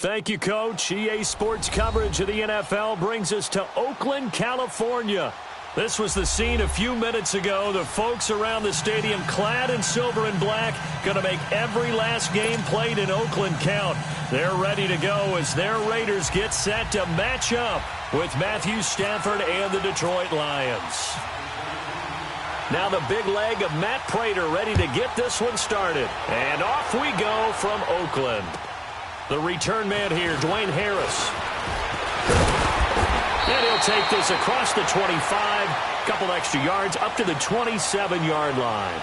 Thank you, Coach. EA Sports coverage of the NFL brings us to Oakland, California. This was the scene a few minutes ago. The folks around the stadium clad in silver and black going to make every last game played in Oakland count. They're ready to go as their Raiders get set to match up with Matthew Stafford and the Detroit Lions. Now the big leg of Matt Prater ready to get this one started. And off we go from Oakland. The return man here, Dwayne Harris. And he'll take this across the 25, couple extra yards up to the 27-yard line.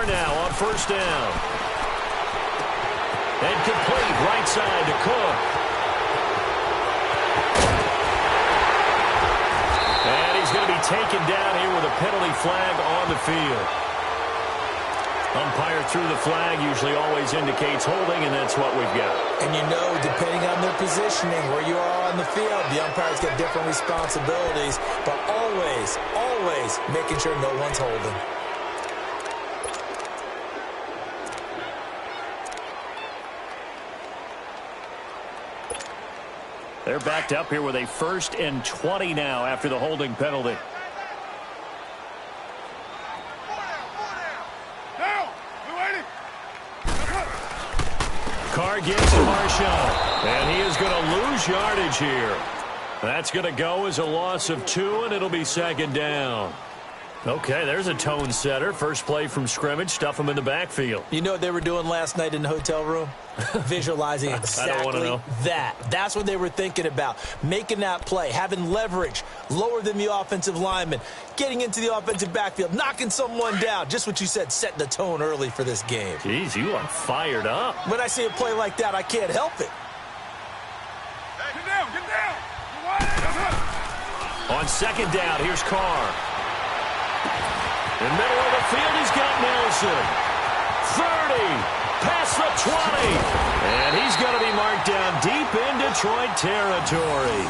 Now on first down. And complete right side to Cook. And he's going to be taken down here with a penalty flag on the field. Umpire threw the flag, usually always indicates holding, and that's what we've got. And you know, depending on their positioning, where you are on the field, the umpires get different responsibilities, but always, always making sure no one's holding. They're backed up here with a 1st and 20 now after the holding penalty. Carr gets to Marshawn, and he is going to lose yardage here. That's going to go as a loss of 2, and it'll be 2nd down. Okay, there's a tone setter. First play from scrimmage, stuff him in the backfield. You know what they were doing last night in the hotel room? Visualizing exactly that. That's what they were thinking about. Making that play, having leverage, lower than the offensive lineman, getting into the offensive backfield, knocking someone down. Just what you said, setting the tone early for this game. Jeez, you are fired up. When I see a play like that, I can't help it. Hey, get down. On 2nd down, here's Carr. In the middle of the field, he's got Nelson. 30, past the 20. And he's going to be marked down deep in Detroit territory.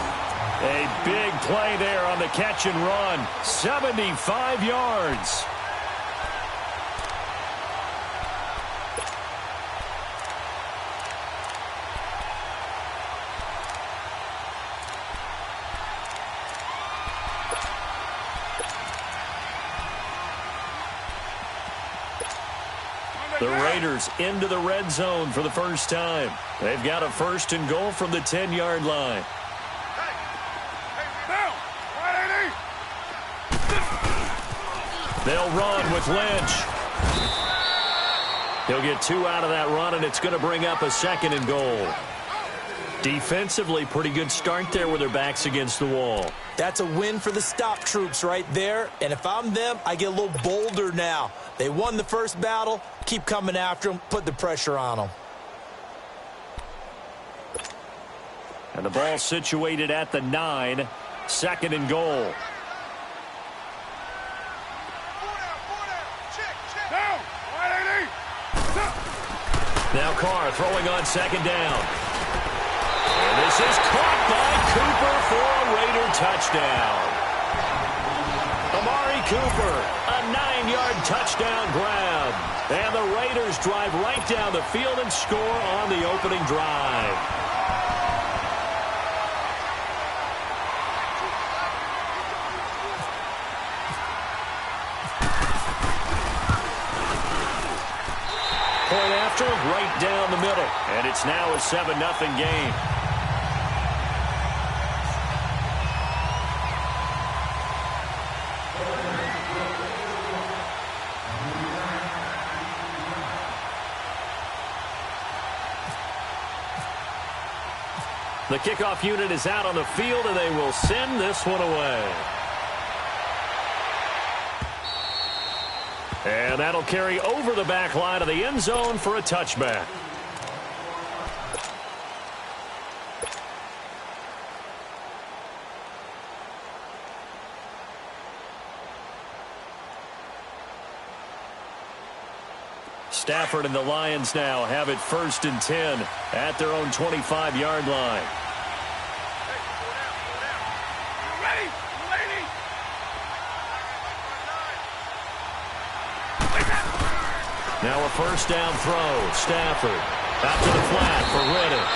A big play there on the catch and run. 75 yards. The Raiders into the red zone for the first time. They've got a 1st and goal from the 10-yard line. They'll run with Lynch. He'll get 2 out of that run, and it's going to bring up a 2nd and goal. Defensively, pretty good start there with their backs against the wall. That's a win for the stop troops right there. And if I'm them, I get a little bolder now. They won the first battle. Keep coming after them. Put the pressure on them. And the ball situated at the 9. 2nd and goal. Now Carr throwing on 2nd down. And this is caught by Cooper for a Raider touchdown. Amari Cooper, a 9-yard touchdown grab. And the Raiders drive right down the field and score on the opening drive. Point after, right down the middle. And it's now a 7-0 game. The kickoff unit is out on the field, and they will send this one away. And that'll carry over the back line of the end zone for a touchback. Stafford and the Lions now have it 1st and 10 at their own 25-yard line. Now a 1st down throw. Stafford out to the flat for Riddick.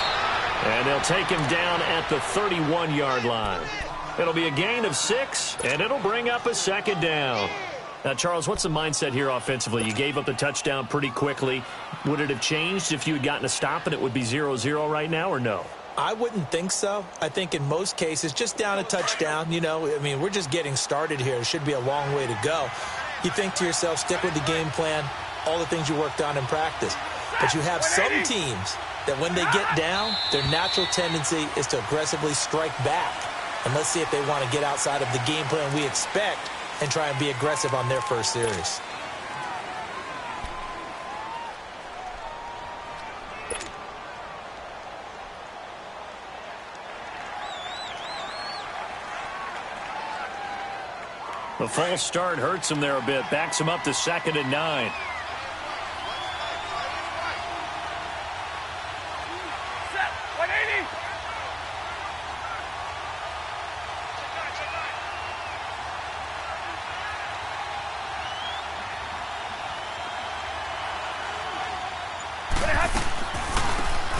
And they'll take him down at the 31-yard line. It'll be a gain of 6, and it'll bring up a 2nd down. Now, Charles, what's the mindset here offensively? You gave up the touchdown pretty quickly. Would it have changed if you had gotten a stop and it would be 0-0 right now, or no? I wouldn't think so. I think in most cases, just down a touchdown, we're just getting started here. It should be a long way to go. You think to yourself, stick with the game plan, all the things you worked on in practice. But you have some teams that when they get down, their natural tendency is to aggressively strike back. And let's see if they want to get outside of the game plan we expect and try and be aggressive on their first series. The false start hurts him there a bit. Backs him up to 2nd and 9.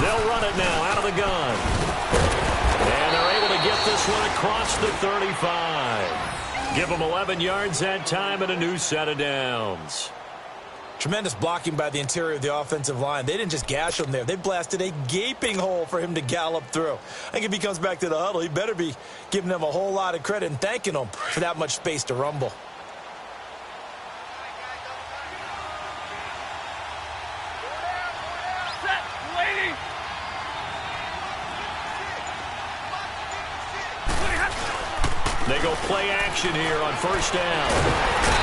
They'll run it now out of the gun. And they're able to get this one across the 35. Give them 11 yards that time and a new set of downs. Tremendous blocking by the interior of the offensive line. They didn't just gash him there. They blasted a gaping hole for him to gallop through. I think if he comes back to the huddle, he better be giving them a whole lot of credit and thanking them for that much space to rumble. They go play action here on 1st down.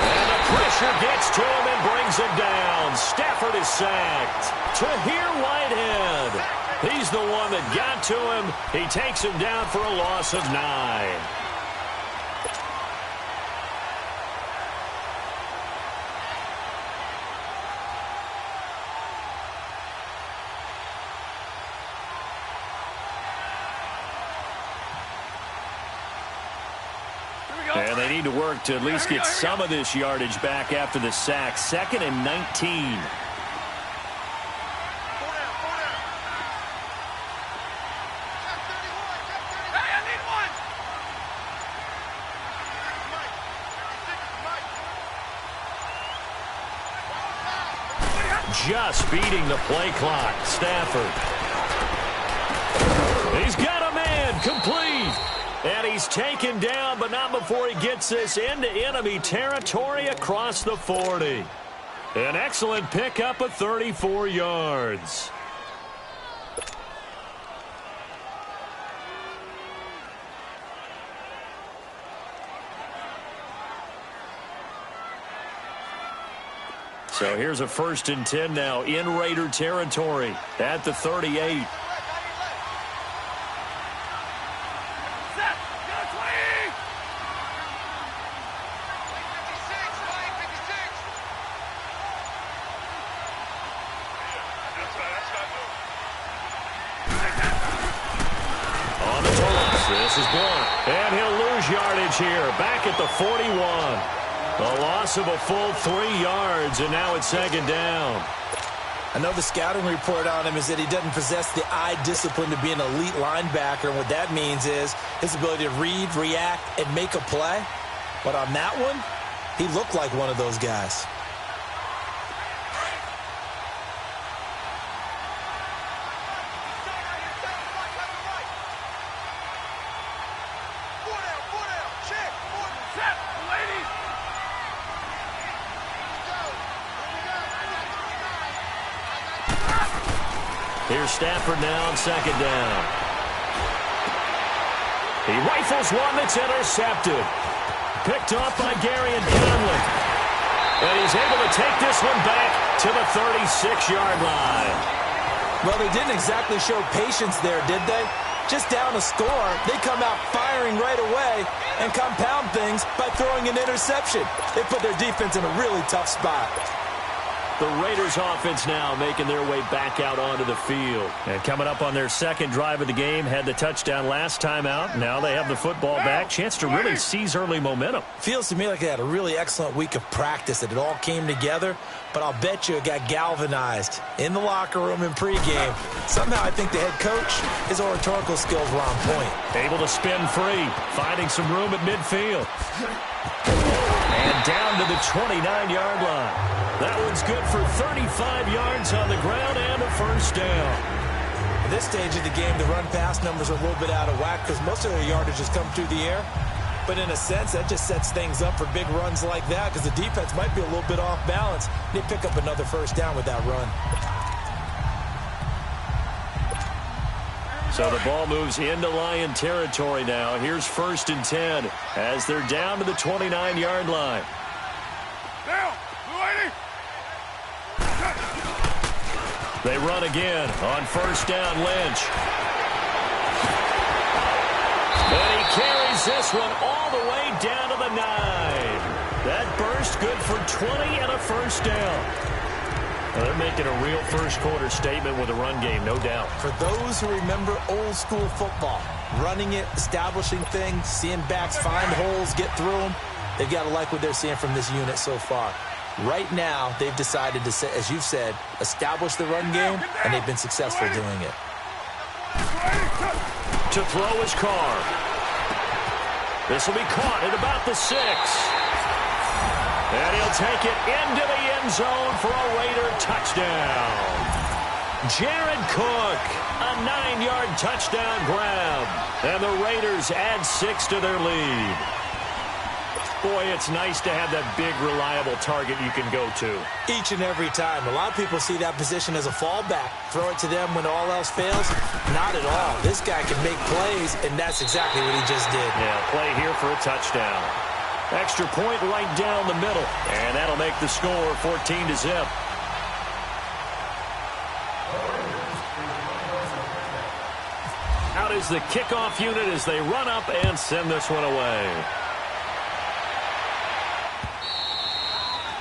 And the pressure gets to him and brings him down. Stafford is sacked. Here, Whitehead. He's the one that got to him. He takes him down for a loss of 9. And they need to work to at least get some of this yardage back after the sack. 2nd and 19. Just beating the play clock. Stafford. He's got a man. Complete. And he's taken down, but not before he gets this into enemy territory across the 40. An excellent pickup of 34 yards. So here's a 1st and 10 now in Raider territory at the 38. This is blocked, and he'll lose yardage here, back at the 41. A loss of a full 3 yards, and now it's 2nd down. I know the scouting report on him is that he doesn't possess the eye discipline to be an elite linebacker, and what that means is his ability to read, react, and make a play. But on that one, he looked like one of those guys. Here's Stafford now on 2nd down. He rifles one that's intercepted. Picked off by Gary and Conley. And he's able to take this one back to the 36-yard line. Well, they didn't exactly show patience there, did they? Just down a score, they come out firing right away and compound things by throwing an interception. They put their defense in a really tough spot. The Raiders offense now making their way back out onto the field. And coming up on their second drive of the game, had the touchdown last time out. Now they have the football back. Chance to really seize early momentum. Feels to me like they had a really excellent week of practice, that it all came together. But I'll bet you it got galvanized in the locker room in pregame. Somehow I think the head coach, his oratorical skills were on point. Able to spin free, finding some room at midfield. And down to the 29-yard line. That one's good for 35 yards on the ground and a first down. At this stage of the game, the run-pass numbers are a little bit out of whack because most of their yardage has come through the air. But in a sense, that just sets things up for big runs like that because the defense might be a little bit off balance. They pick up another first down with that run. So the ball moves into Lion territory now. Here's 1st and 10 as they're down to the 29-yard line. Down, lady. They run again on 1st down, Lynch. And he carries this one all the way down to the 9. That burst good for 20 and a first down. Well, they're making a real first-quarter statement with a run game, no doubt. For those who remember old-school football, running it, establishing things, seeing backs find holes, get through them, they've got to like what they're seeing from this unit so far. Right now, they've decided to, as you've said, establish the run game, and they've been successful doing it. To throw his car. This will be caught at about the 6. And he'll take it into the end zone for a Raider touchdown. Jared Cook, a 9-yard touchdown grab. And the Raiders add 6 to their lead. Boy, it's nice to have that big, reliable target you can go to. Each and every time. A lot of people see that position as a fallback. Throw it to them when all else fails. Not at all. This guy can make plays, and that's exactly what he just did. Yeah, play here for a touchdown. Extra point right down the middle. And that'll make the score 14-0. Out is the kickoff unit as they run up and send this one away.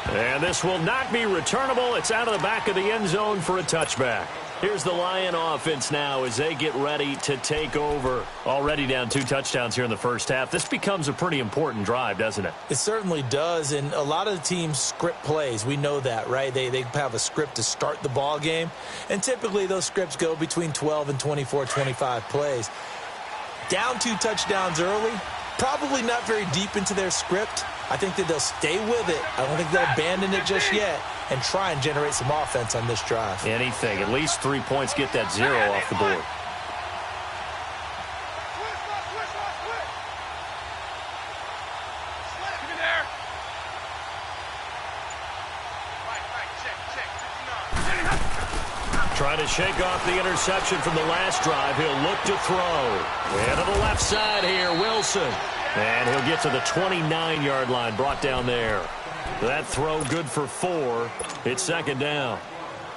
And this will not be returnable. It's out of the back of the end zone for a touchback. Here's the Lion offense now as they get ready to take over. Already down 2 touchdowns here in the first half. This becomes a pretty important drive, doesn't it? It certainly does, and a lot of the teams script plays. We know that, right? They have a script to start the ball game, and typically those scripts go between 12 and 24, 25 plays. Down 2 touchdowns early, probably not very deep into their script. I think that they'll stay with it. I don't think they'll abandon it just yet and try and generate some offense on this drive. Anything. At least 3 points, get that 0 off the board. Trying to shake off the interception from the last drive. He'll look to throw. And to the left side here, Wilson. And he'll get to the 29-yard line, brought down there. That throw good for 4. It's 2nd down.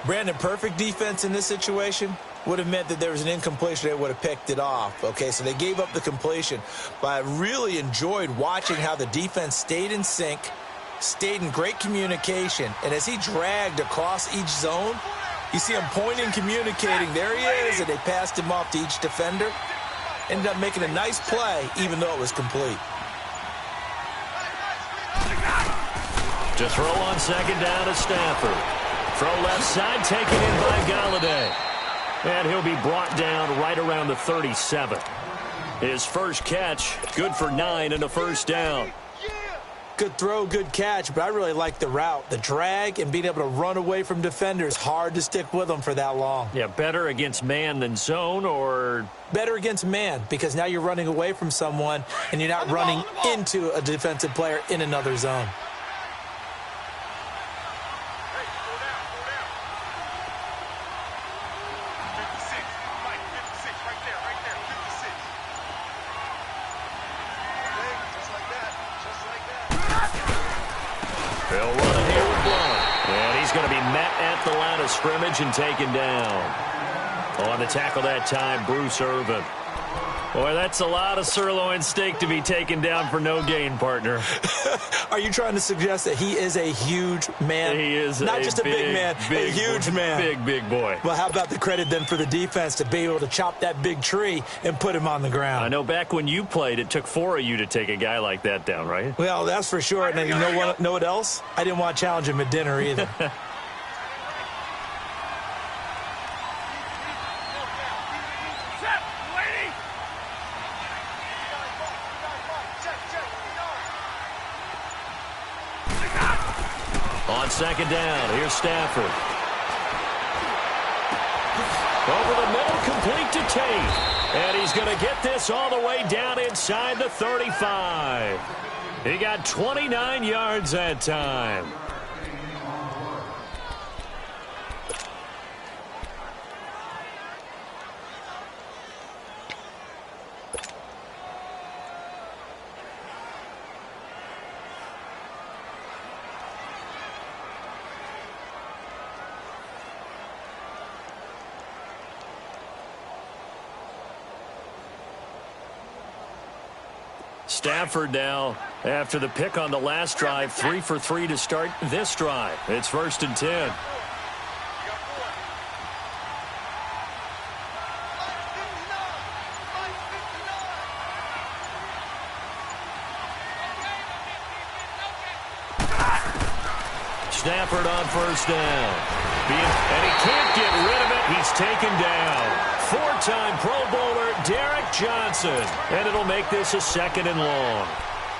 Brandon, perfect defense in this situation would have meant that there was an incompletion. They would have picked it off. Okay, so they gave up the completion. But I really enjoyed watching how the defense stayed in sync, stayed in great communication. And as he dragged across each zone, you see him pointing, communicating. There he is, and they passed him off to each defender. Ended up making a nice play, even though it was complete. To throw on 2nd down to Stafford. Throw left side, taken in by Galladay. And he'll be brought down right around the 37. His first catch, good for 9 and a first down. Good throw, good catch, but I really like the route. The drag and being able to run away from defenders. Hard to stick with them for that long. Yeah, better against man than zone, or? Better against man, because now you're running away from someone and you're not running into a defensive player in another zone. They'll run it here at the line of scrimmage and taken down. On the tackle that time, Bruce Irvin. Boy, that's a lot of sirloin steak to be taken down for no gain, partner. Are you trying to suggest that he is a huge man? He is not just a big man, a huge man. Big boy. Well, how about the credit then for the defense to be able to chop that big tree and put him on the ground? I know back when you played, it took 4 of you to take a guy like that down, right? Well, that's for sure. And you know what else? I didn't want to challenge him at dinner either. On second down, here's Stafford. Over the middle, complete to Tate. And he's going to get this all the way down inside the 35. He got 29 yards that time. Stafford now, after the pick on the last drive, 3 for 3 to start this drive. It's 1st and 10. Stafford on 1st down. And he can't get rid of it. He's taken down. 4-time Pro Bowler Derek Johnson. And it'll make this a 2nd and long.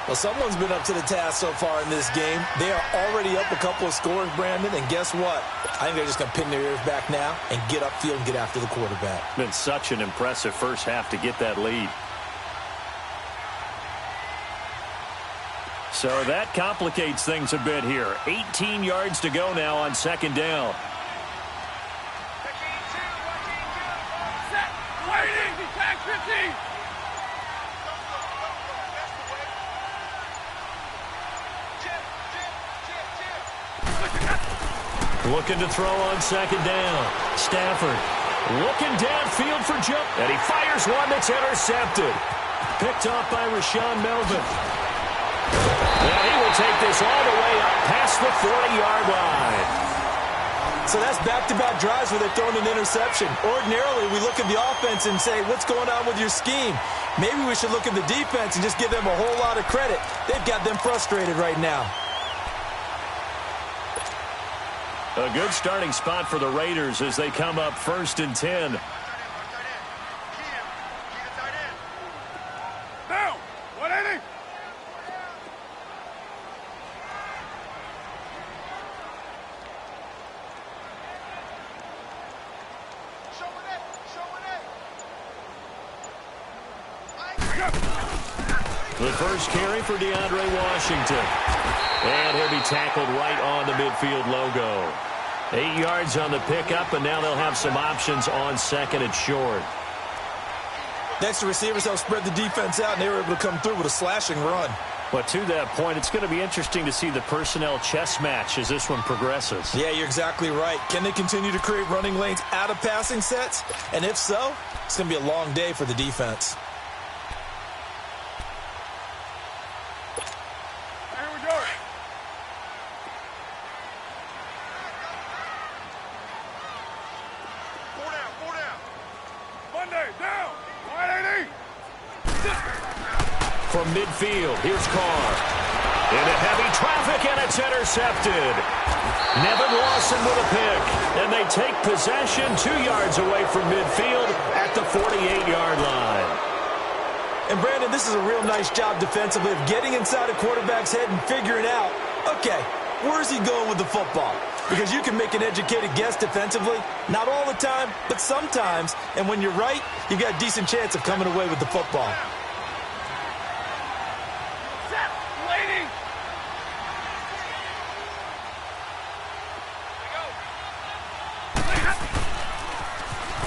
Well, someone's been up to the task so far in this game. They are already up a couple of scores, Brandon, and guess what? I think they're just going to pin their ears back now and get upfield and get after the quarterback. Been such an impressive first half to get that lead. So that complicates things a bit here. 18 yards to go now on 2nd down. Looking to throw on 2nd down. Stafford looking downfield for jump. And he fires one that's intercepted. Picked off by Rashawn Melvin. And he will take this all the way up past the 40-yard line. So that's back-to-back drives where they've thrown an interception. Ordinarily, we look at the offense and say, what's going on with your scheme? Maybe we should look at the defense and just give them a whole lot of credit. They've got them frustrated right now. A good starting spot for the Raiders as they come up 1st and 10. Down, 180. The first carry for DeAndre Washington. And he'll be tackled right on the midfield logo. 8 yards on the pickup, and now they'll have some options on 2nd and short. Next, the receivers help spread the defense out, and they were able to come through with a slashing run. But to that point, it's going to be interesting to see the personnel chess match as this one progresses. Yeah, you're exactly right. Can they continue to create running lanes out of passing sets? And if so, it's going to be a long day for the defense. From midfield, here's Carr. Into heavy traffic, and it's intercepted. Nevin Lawson with a pick. And they take possession 2 yards away from midfield at the 48-yard line. And, Brandon, this is a real nice job defensively of getting inside a quarterback's head and figuring out, okay, where's he going with the football? Because you can make an educated guess defensively, not all the time, but sometimes. And when you're right, you've got a decent chance of coming away with the football.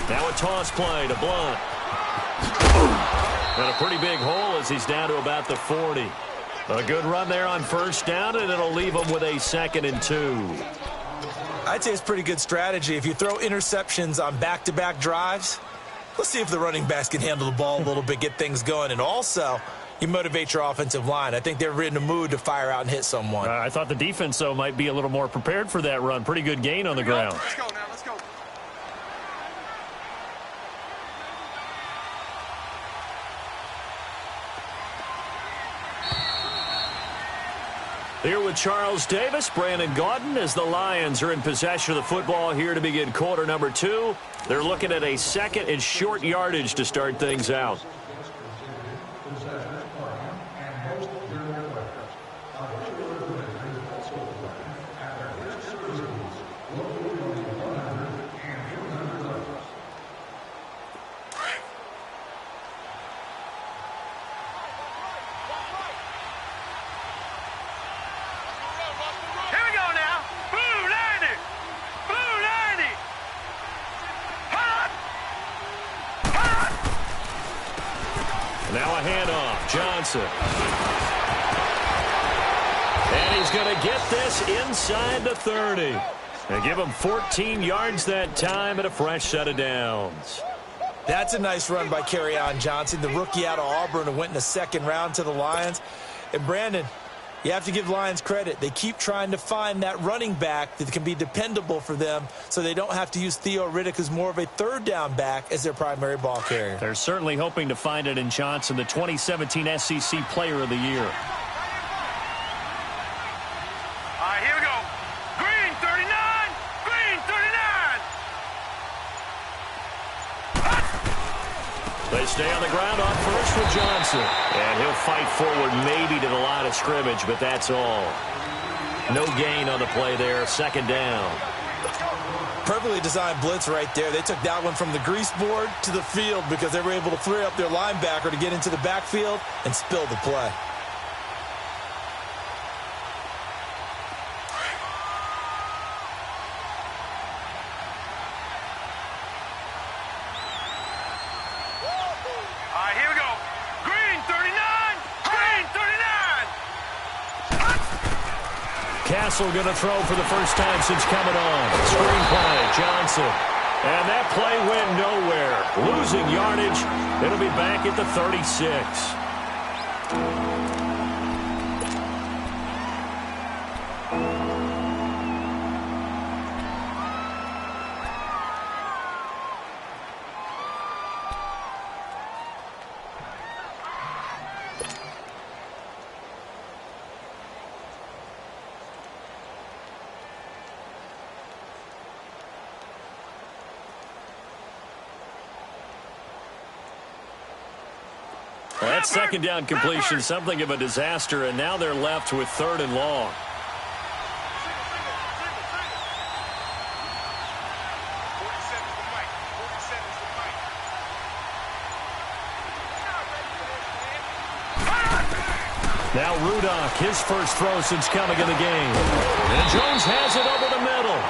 Now a toss play to Blunt. And a pretty big hole as he's down to about the 40. A good run there on 1st down, and it'll leave him with a 2nd and 2. I'd say it's pretty good strategy. If you throw interceptions on back-to-back drives, let's see if the running backs can handle the ball a little bit, get things going. And also, you motivate your offensive line. I think they're in a mood to fire out and hit someone. I thought the defense, though, might be a little more prepared for that run. Pretty good gain on the ground. Let's go now. Let's go. Here with Charles Davis, Brandon Gaudin, as the Lions are in possession of the football here to begin quarter number 2. They're looking at a second and short yardage to start things out. Now a handoff. Johnson. And he's going to get this inside the 30. And give him 14 yards that time and a fresh set of downs. That's a nice run by Kerryon Johnson, the rookie out of Auburn, who went in the second round to the Lions. And Brandon, you have to give Lions credit. They keep trying to find that running back that can be dependable for them so they don't have to use Theo Riddick, who's more of a third down back, as their primary ball carrier. They're certainly hoping to find it in Johnson, the 2017 SEC Player of the Year. All right, here we go. Green 39. Green 39. They stay on the ground on first with Johnson. And he'll fight forward maybe to the line of scrimmage, but that's all. No gain on the play there. Second down. Perfectly designed blitz right there. They took that one from the grease board to the field because they were able to free up their linebacker to get into the backfield and spill the play. Castle going to throw for the first time since coming on. Screen play, Johnson. And that play went nowhere. Losing yardage. It'll be back at the 36. Well, that second down completion, something of a disaster, and now they're left with third and long. Now Rudock, his first throw since coming in the game. And Jones has it over the middle.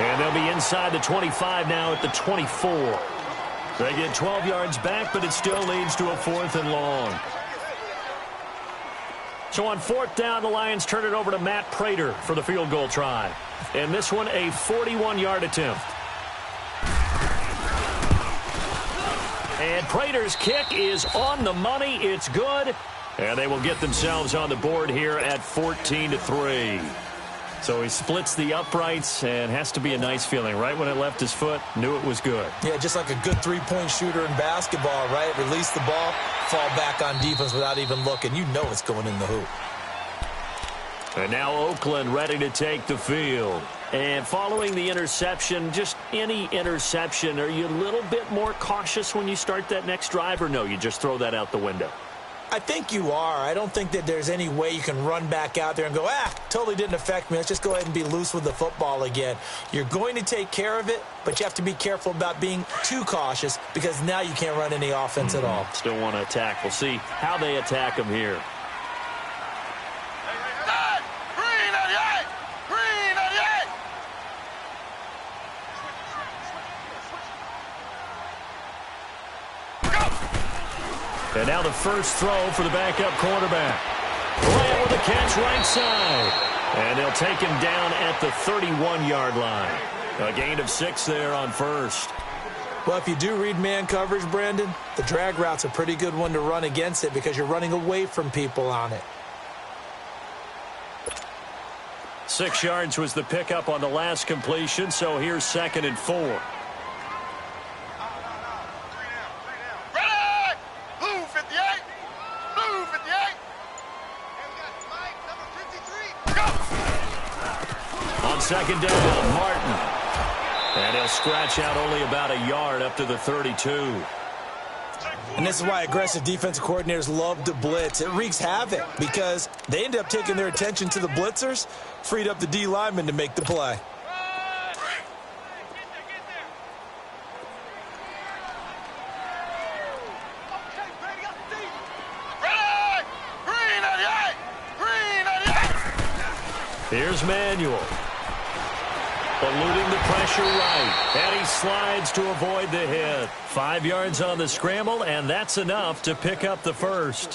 And they'll be inside the 25 now at the 24. They get 12 yards back, but it still leads to a fourth and long. So on fourth down, the Lions turn it over to Matt Prater for the field goal try. And this one, a 41-yard attempt. And Prater's kick is on the money. It's good. And they will get themselves on the board here at 14-3. So he splits the uprights, and has to be a nice feeling. Right when it left his foot, knew it was good. Yeah, just like a good three-point shooter in basketball, right? Release the ball, fall back on defense without even looking. You know it's going in the hoop. And now Oakland ready to take the field. And following the interception, just any interception, are you a little bit more cautious when you start that next drive, or no, you just throw that out the window? I think you are. I don't think that there's any way you can run back out there and go, totally didn't affect me. Let's just go ahead and be loose with the football again. You're going to take care of it, but you have to be careful about being too cautious because now you can't run any offense at all. Still want to attack. We'll see how they attack them here. And now the first throw for the backup quarterback. Bryant with a catch right side. And they'll take him down at the 31-yard line. A gain of 6 there on first. Well, if you do read man coverage, Brandon, the drag route's a pretty good one to run against it because you're running away from people on it. 6 yards was the pickup on the last completion, so here's 2nd and 4. Ready! Blue 58! Blue 58! Go! On 2nd down, Martin. And he'll scratch out only about a yard up to the 32. And this is why aggressive defensive coordinators love to blitz. It wreaks havoc because they end up taking their attention to the blitzers, freed up the D lineman to make the play. Ready! Green 88! Green 88! Here's Manuel. Eluding the pressure right. And he slides to avoid the hit. 5 yards on the scramble, and that's enough to pick up the first.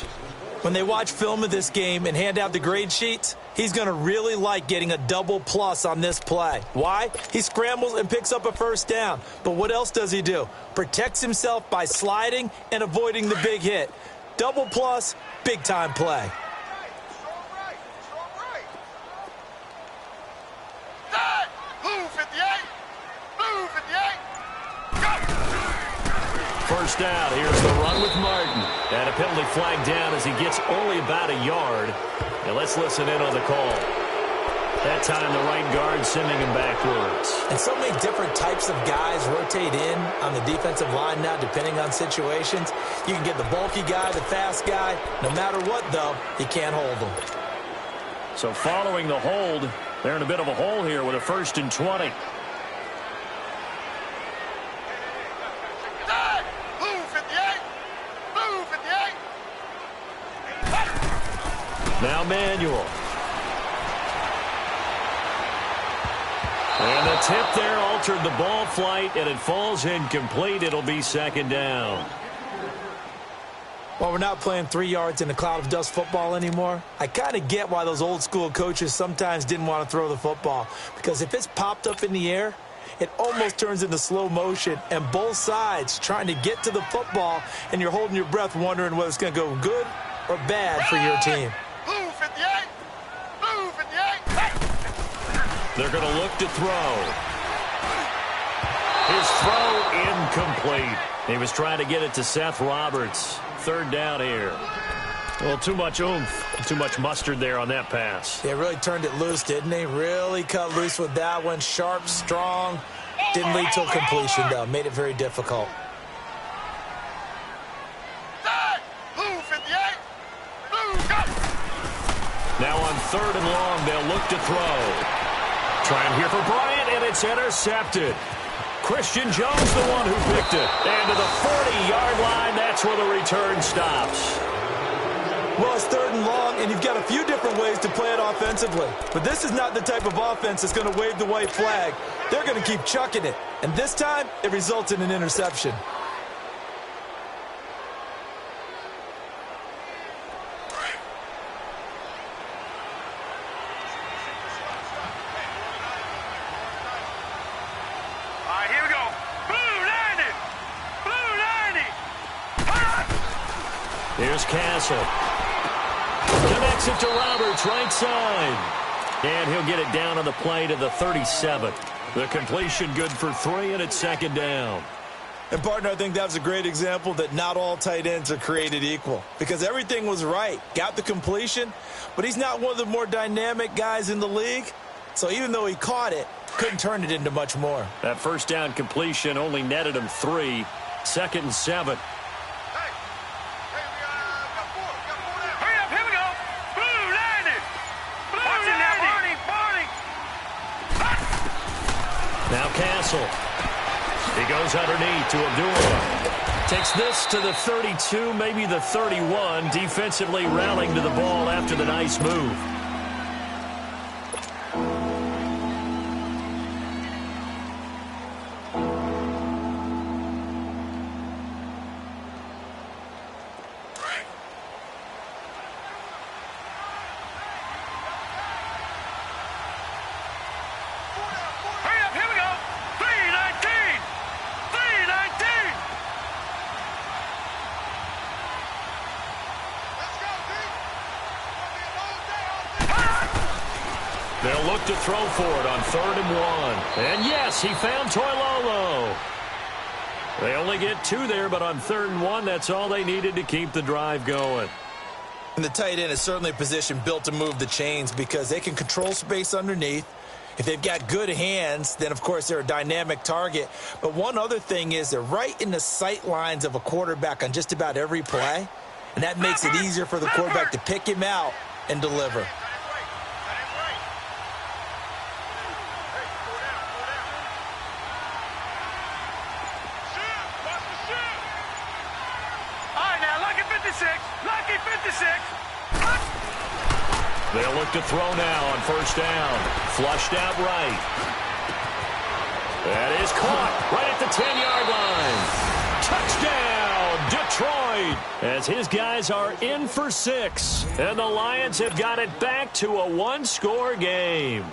When they watch film of this game and hand out the grade sheets, he's going to really like getting a double plus on this play. Why? He scrambles and picks up a first down. But what else does he do? Protects himself by sliding and avoiding the big hit. Double plus, big-time play. First down, here's the run with Martin. And a penalty flag down as he gets only about a yard. And let's listen in on the call. That time the right guard sending him backwards. And so many different types of guys rotate in on the defensive line now depending on situations. You can get the bulky guy, the fast guy. No matter what, though, you can't hold them. So following the hold, they're in a bit of a hole here with a 1st and 20. Now Manuel. And the tip there altered the ball flight, and it falls incomplete. It'll be 2nd down. Well, we're not playing 3 yards in a cloud of dust football anymore. I kind of get why those old school coaches sometimes didn't want to throw the football. Because if it's popped up in the air, it almost turns into slow motion, and both sides trying to get to the football, and you're holding your breath wondering whether it's going to go good or bad for your team. Blue 58! Blue 58! They're going to look to throw. His throw incomplete. He was trying to get it to Seth Roberts. 3rd down here. Well, too much oomph, too much mustard there on that pass. They really turned it loose, didn't they? Really cut loose with that one. Sharp, strong. Didn't lead to a completion, though. Made it very difficult. Blue 58! Blue, go! Now on 3rd and long, they'll look to throw. Trying here for Bryant, and it's intercepted. Christian Jones, the one who picked it. And to the 40-yard line, that's where the return stops. Well, it's 3rd and long, and you've got a few different ways to play it offensively. But this is not the type of offense that's going to wave the white flag. They're going to keep chucking it. And this time, it results in an interception. Here's Castle. Connects it to Roberts, right side. And he'll get it down on the play to the 37. The completion good for 3, and it's 2nd down. And, partner, I think that was a great example that not all tight ends are created equal. Because everything was right. Got the completion, but he's not one of the more dynamic guys in the league. So even though he caught it, couldn't turn it into much more. That 1st down completion only netted him 3. 2nd and 7. Now Castle. He goes underneath to Abdullah. Takes this to the 32, maybe the 31. Defensively rallying to the ball after the nice move. They'll look to throw for it on 3rd and 1. And yes, he found Toilolo. They only get 2 there, but on 3rd and 1, that's all they needed to keep the drive going. And the tight end is certainly a position built to move the chains because they can control space underneath. If they've got good hands, then, of course, they're a dynamic target. But one other thing is they're right in the sight lines of a quarterback on just about every play, and that makes it easier for the quarterback to pick him out and deliver. They'll look to throw now on 1st down. Flushed out right. That is caught right at the 10-yard line. Touchdown, Detroit! As his guys are in for 6. And the Lions have got it back to a 1-score game.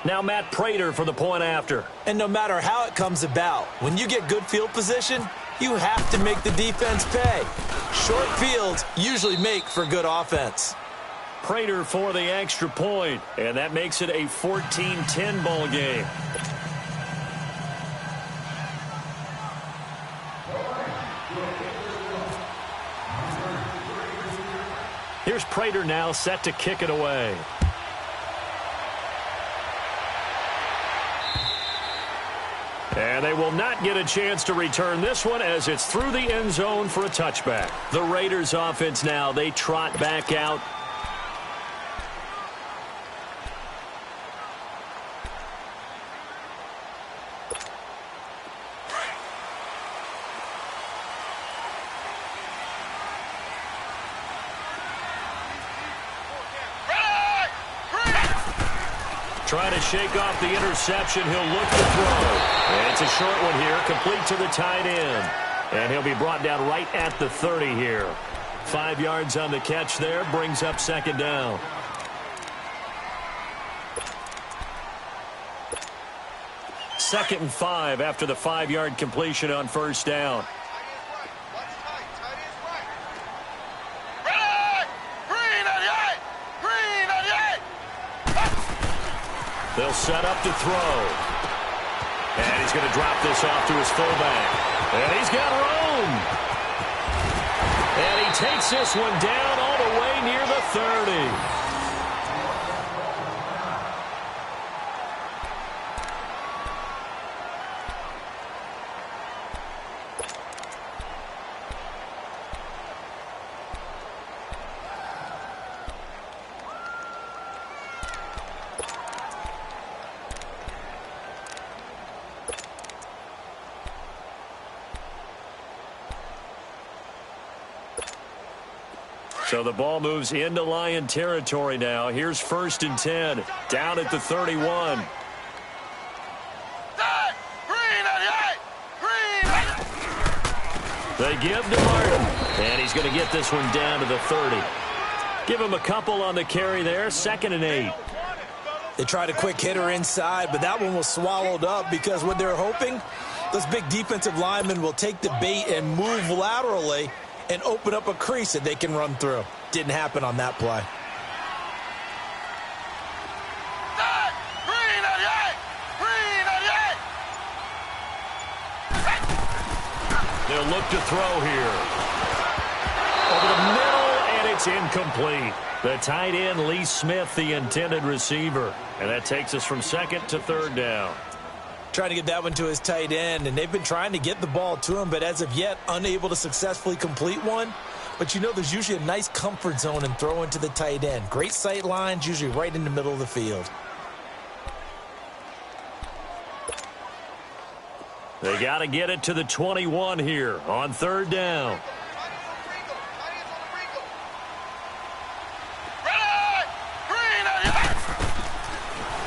Now Matt Prater for the point after. And no matter how it comes about, when you get good field position, you have to make the defense pay. Short fields usually make for good offense. Prater for the extra point, and that makes it a 14-10 ball game. Here's Prater now set to kick it away. And they will not get a chance to return this one as it's through the end zone for a touchback. The Raiders offense now, they trot back out. Trying to shake off the interception. He'll look to throw. And it's a short one here, complete to the tight end. And he'll be brought down right at the 30 here. 5 yards on the catch there, brings up 2nd down. Second and 5 after the 5-yard completion on 1st down. They'll set up to throw. And he's going to drop this off to his fullback. And he's got room. And he takes this one down all the way near the 30. So the ball moves into Lion territory now. Here's 1st and 10. Down at the 31. They give to Martin. And he's going to get this one down to the 30. Give him a couple on the carry there. 2nd and 8. They tried a quick hitter inside, but that one was swallowed up because what they're hoping, those big defensive linemen will take the bait and move laterally and open up a crease that they can run through. Didn't happen on that play. They'll look to throw here. Over the middle, and it's incomplete. The tight end, Lee Smith, the intended receiver. And that takes us from 2nd to 3rd down. Trying to get that one to his tight end, and they've been trying to get the ball to him, but as of yet, unable to successfully complete one. But you know there's usually a nice comfort zone in throwing to the tight end. Great sight lines, usually right in the middle of the field. They got to get it to the 21 here on 3rd down.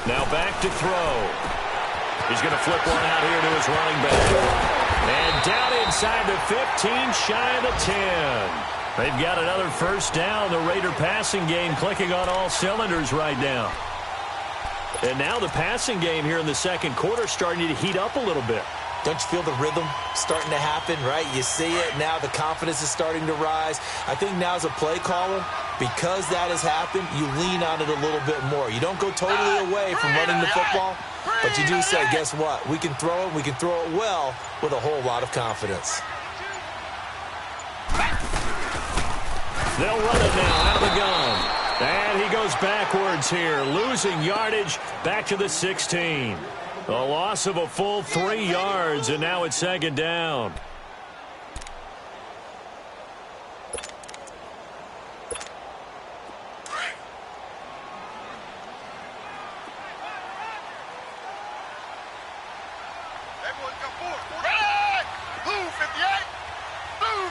Now back to throw. He's going to flip one out here to his running back. And down inside the 15, shy of the 10. They've got another 1st down. The Raider passing game clicking on all cylinders right now. And now the passing game here in the 2nd quarter starting to heat up a little bit. Don't you feel the rhythm starting to happen, right? You see it now. The confidence is starting to rise. I think now as a play caller, because that has happened, you lean on it a little bit more. You don't go totally away from running the football, but you do say, guess what? We can throw it. We can throw it well with a whole lot of confidence. They'll run it now out of the gun. And he goes backwards here, losing yardage back to the 16. A loss of a full 3 yards, and now it's second down. Everyone come forward. 48! Blue 58! Blue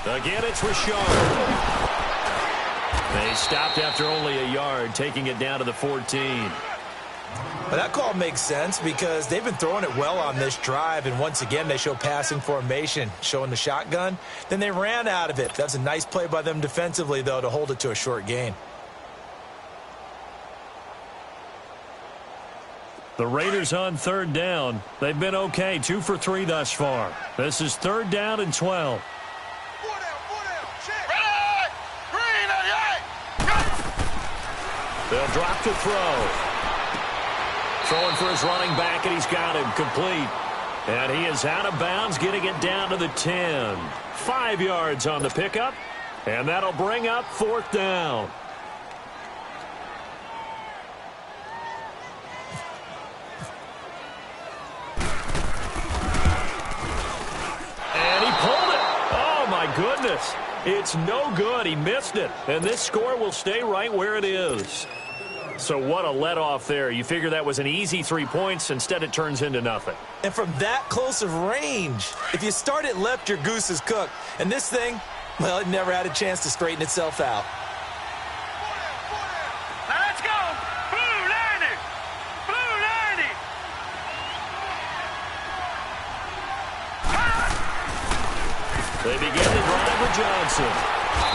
58! Again, it's Rashard. They stopped after only a yard, taking it down to the 14. But that call makes sense because they've been throwing it well on this drive, and once again they show passing formation, showing the shotgun. Then they ran out of it. That's a nice play by them defensively, though, to hold it to a short gain. The Raiders on third down. They've been okay, 2 for 3 thus far. This is third down and 12. They'll drop to throw. Throwing for his running back, and he's got him complete. And he is out of bounds, getting it down to the 10. 5 yards on the pickup, and that'll bring up fourth down. And he pulled it. Oh, my goodness. It's no good. He missed it. And this score will stay right where it is. So what a let-off there. You figure that was an easy 3 points. Instead, it turns into nothing. And from that close of range, if you start it left, your goose is cooked. And this thing, well, it never had a chance to straighten itself out. Now let's go! Blue 90! Blue 90! They begin the drive with Johnson.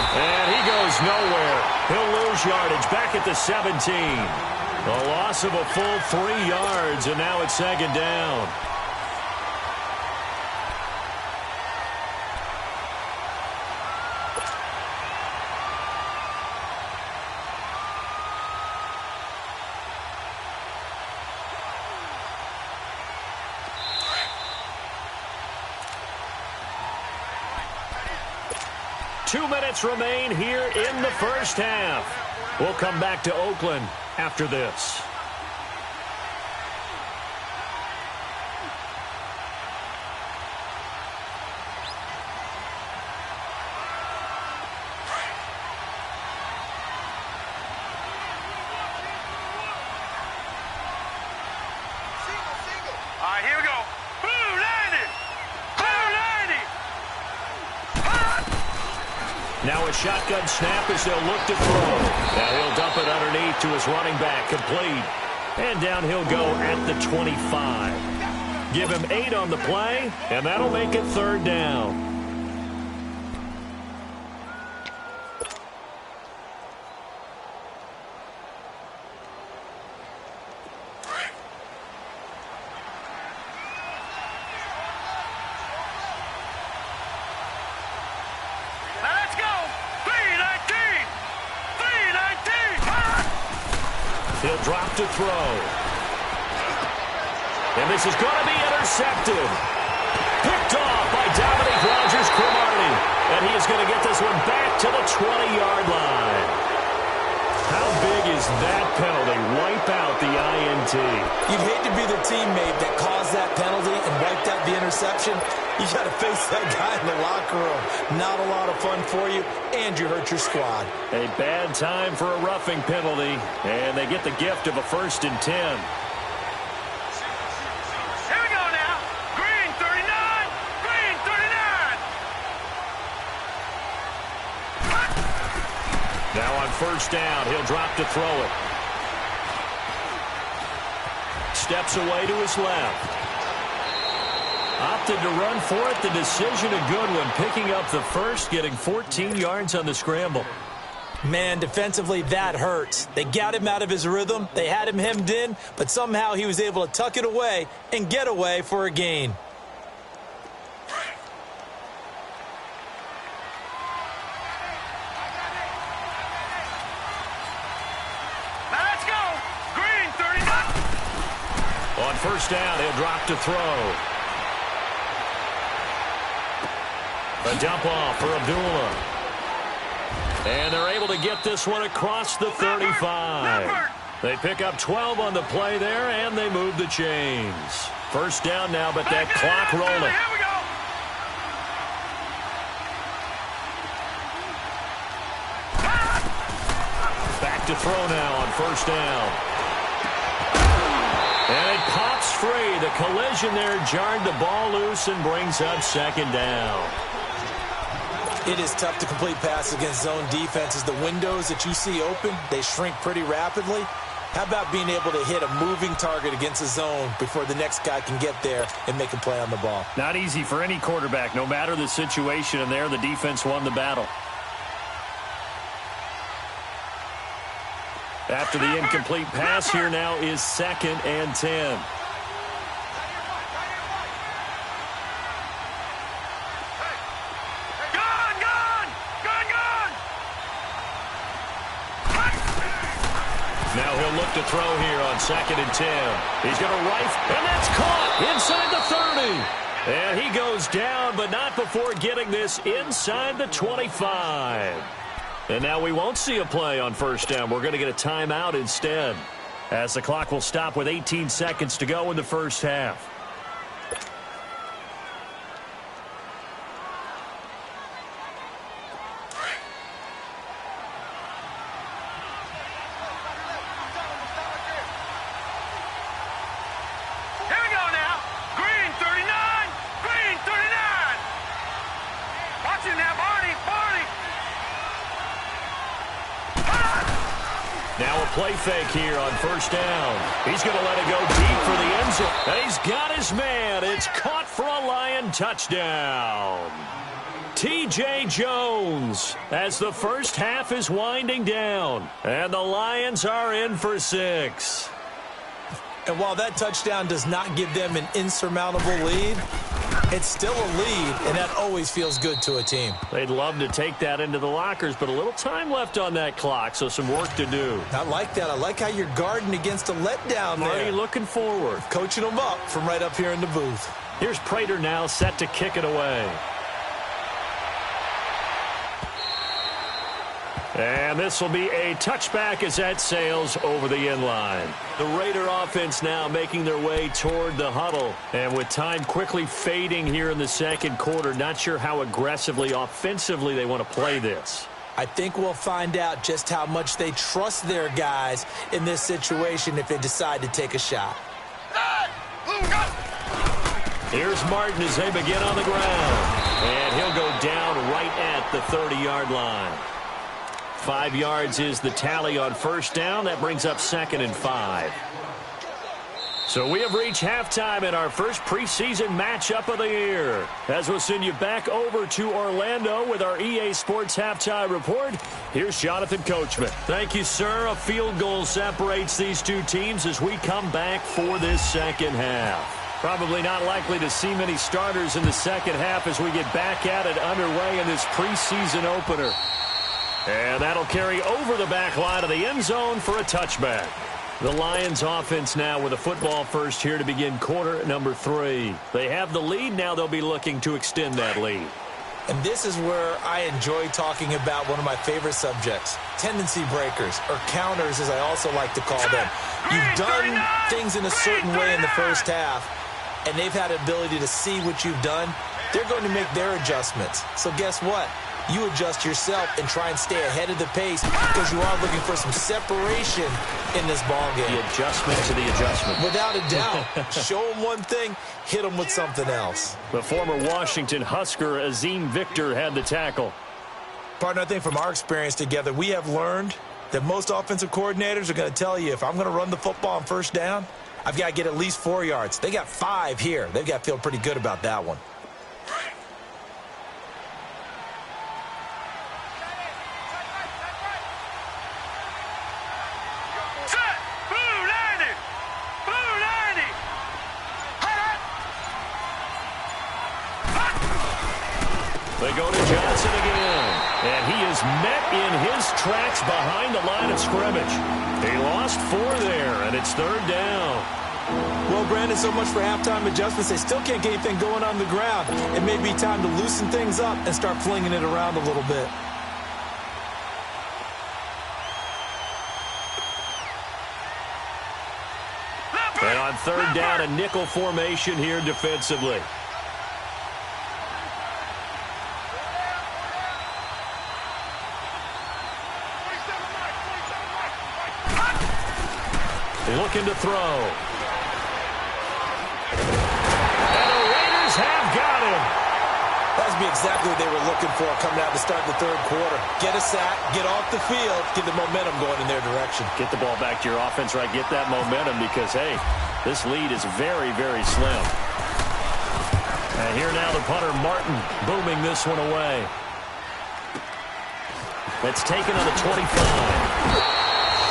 And he goes nowhere. He'll lose yardage back at the 17. A loss of a full 3 yards, and now it's second down. Two minutes remain here in the first half. We'll come back to Oakland after this. All right, here we go. Blue 90! Blue 90! Now a shotgun snap as they'll look to throw. Now he'll dump it underneath to his running back, complete. And down he'll go at the 25. Give him 8 on the play, and that'll make it third down. He'll drop to throw. And this is going to be intercepted. Picked off by Dominique Rodgers-Cromartie. And he is going to get this one back to the 20-yard line. How big is that penalty? Wipe out the INT. You'd hate to be the teammate that caused that penalty and wiped out the interception. You got to face that guy in the locker room. Not a lot of fun for you, and you hurt your squad. A bad time for a roughing penalty, and they get the gift of a 1st and 10. Here we go now. Green 39. Green 39. Now on 1st down, he'll drop to throw it. Steps away to his left. Opted to run for it. The decision a good one. Picking up the 1st, getting 14 yards on the scramble. Man, defensively, that hurts. They got him out of his rhythm. They had him hemmed in, but somehow he was able to tuck it away and get away for a gain. Let's go. Green, 39. On first down, he'll drop to throw. A dump off for Abdullah. And they're able to get this one across the 35. They pick up 12 on the play there, and they move the chains. First down now, but that clock rolling. Here we go. Back to throw now on first down. And it pops free. The collision there jarred the ball loose and brings up second down. It is tough to complete passes against zone defenses. The windows that you see open, they shrink pretty rapidly. How about being able to hit a moving target against a zone before the next guy can get there and make a play on the ball? Not easy for any quarterback, no matter the situation, and there the defense won the battle. After the incomplete pass, here now is 2nd and 10. Now he'll look to throw here on 2nd and 10. He's going to rifle, and that's caught inside the 30. And he goes down, but not before getting this inside the 25. And now we won't see a play on first down. We're going to get a timeout instead, as the clock will stop with 18 seconds to go in the first half. Play fake here on first down. He's going to let it go deep for the end zone. And he's got his man. It's caught for a Lion touchdown. T.J. Jones as the first half is winding down. And the Lions are in for 6. And while that touchdown does not give them an insurmountable lead, it's still a lead, and that always feels good to a team. They'd love to take that into the lockers, but a little time left on that clock, so some work to do. I like that. I like how you're guarding against a letdown there. Already looking forward. Coaching them up from right up here in the booth. Here's Prater now set to kick it away. And this will be a touchback as that sails over the end line. The Raider offense now making their way toward the huddle. And with time quickly fading here in the second quarter, not sure how aggressively, offensively they want to play this. I think we'll find out just how much they trust their guys in this situation if they decide to take a shot. Here's Martin as they begin on the ground. And he'll go down right at the 30-yard line. 5 yards is the tally on first down. That brings up 2nd and 5. So we have reached halftime in our first preseason matchup of the year. As we'll send you back over to Orlando with our EA Sports Halftime Report, here's Jonathan Coachman. Thank you, sir. A field goal separates these two teams as we come back for this second half. Probably not likely to see many starters in the second half as we get back at it underway in this preseason opener. And that'll carry over the back line of the end zone for a touchback. The Lions offense now with a football first here to begin quarter number 3. They have the lead. Now they'll be looking to extend that lead. And this is where I enjoy talking about one of my favorite subjects, tendency breakers, or counters as I also like to call them. You've done things in a certain way in the first half, and they've had the ability to see what you've done. They're going to make their adjustments. So guess what? You adjust yourself and try and stay ahead of the pace because you are looking for some separation in this ball game. The adjustment to the adjustment. Without a doubt. Show them one thing, hit them with something else. The former Washington Husker, Azim Victor, had the tackle. Partner, I think from our experience together, we have learned that most offensive coordinators are going to tell you, if I'm going to run the football on first down, I've got to get at least 4 yards. They got 5 here. They've got to feel pretty good about that one. They go to Johnson again. And he is met in his tracks behind the line of scrimmage. He lost 4 there, and it's 3rd down. Well, Brandon, so much for halftime adjustments. They still can't get anything going on the ground. It may be time to loosen things up and start flinging it around a little bit. And on 3rd down, a nickel formation here defensively. Looking to throw. And the Raiders have got him. That would be exactly what they were looking for coming out to start the 3rd quarter. Get a sack, get off the field, get the momentum going in their direction. Get the ball back to your offense, right? Get that momentum because, hey, this lead is very, very slim. And here now the punter, Martin, booming this one away. That's taken on the 25.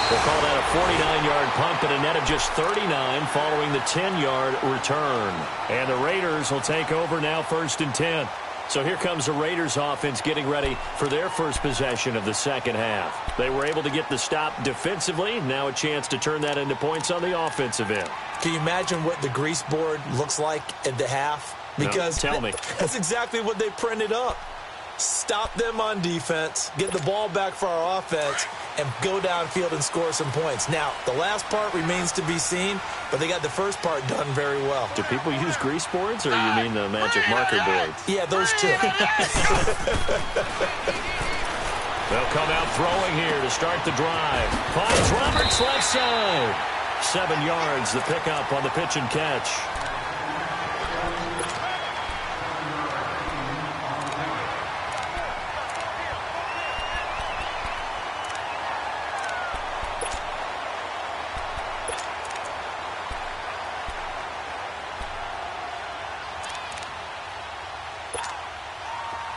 We'll call that a 49-yard punt, but a net of just 39 following the 10-yard return. And the Raiders will take over now 1st and 10. So here comes the Raiders offense getting ready for their first possession of the second half. They were able to get the stop defensively. Now a chance to turn that into points on the offensive end. Can you imagine what the grease board looks like at the half? Because no, tell me. That's exactly what they printed up. Stop them on defense, get the ball back for our offense, and go downfield and score some points. Now, the last part remains to be seen, but they got the first part done very well. Do people use grease boards, or you mean the magic marker boards? Yeah, those two. They'll come out throwing here to start the drive. Finds Roberts left side. 7 yards, the pickup on the pitch and catch.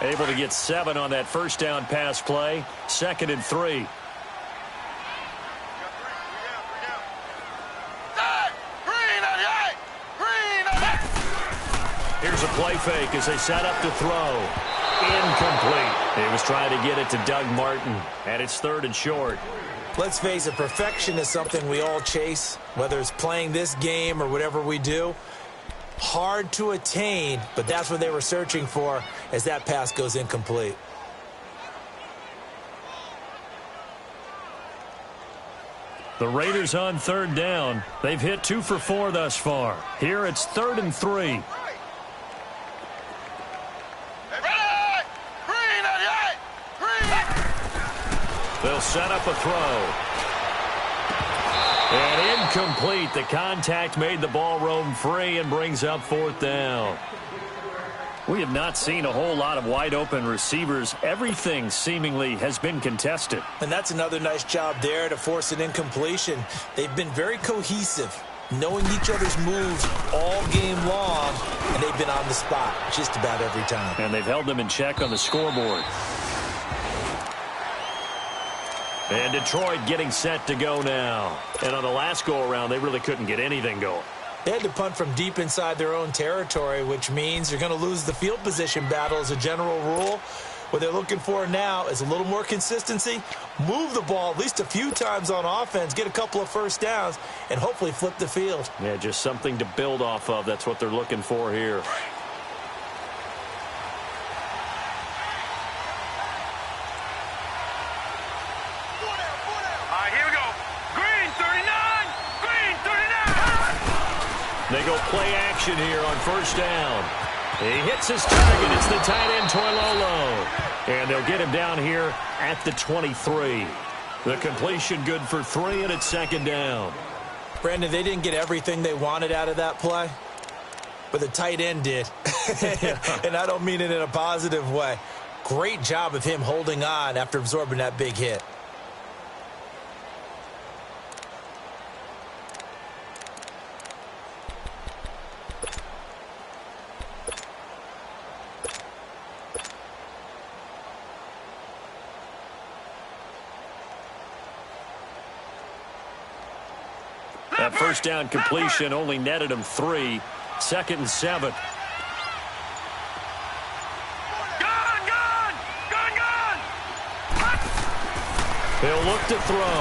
Able to get 7 on that first down pass play. 2nd and 3. Here's a play fake as they set up to throw. Incomplete. He was trying to get it to Doug Martin, and it's 3rd and short. Let's face it, perfection is something we all chase, whether it's playing this game or whatever we do. Hard to attain, but that's what they were searching for as that pass goes incomplete. The Raiders on 3rd down. They've hit 2 for 4 thus far. Here it's 3rd and 3. They'll set up a throw. And incomplete. The contact made the ball roam free and brings up 4th down. We have not seen a whole lot of wide-open receivers. Everything seemingly has been contested. And that's another nice job there to force an incompletion. They've been very cohesive, knowing each other's moves all game long, and they've been on the spot just about every time. And they've held them in check on the scoreboard. And Detroit getting set to go now. And on the last go-around, they really couldn't get anything going. They had to punt from deep inside their own territory, which means you're going to lose the field position battle as a general rule. What they're looking for now is a little more consistency, move the ball at least a few times on offense, get a couple of first downs, and hopefully flip the field. Yeah, just something to build off of. That's what they're looking for here. They go play action here on 1st down. He hits his target. It's the tight end, Toilolo. And they'll get him down here at the 23. The completion good for 3, and it's 2nd down. Brandon, they didn't get everything they wanted out of that play, but the tight end did. And I don't mean it in a positive way. Great job of him holding on after absorbing that big hit. That first down completion only netted him 3. 2nd and 7. He'll look to throw.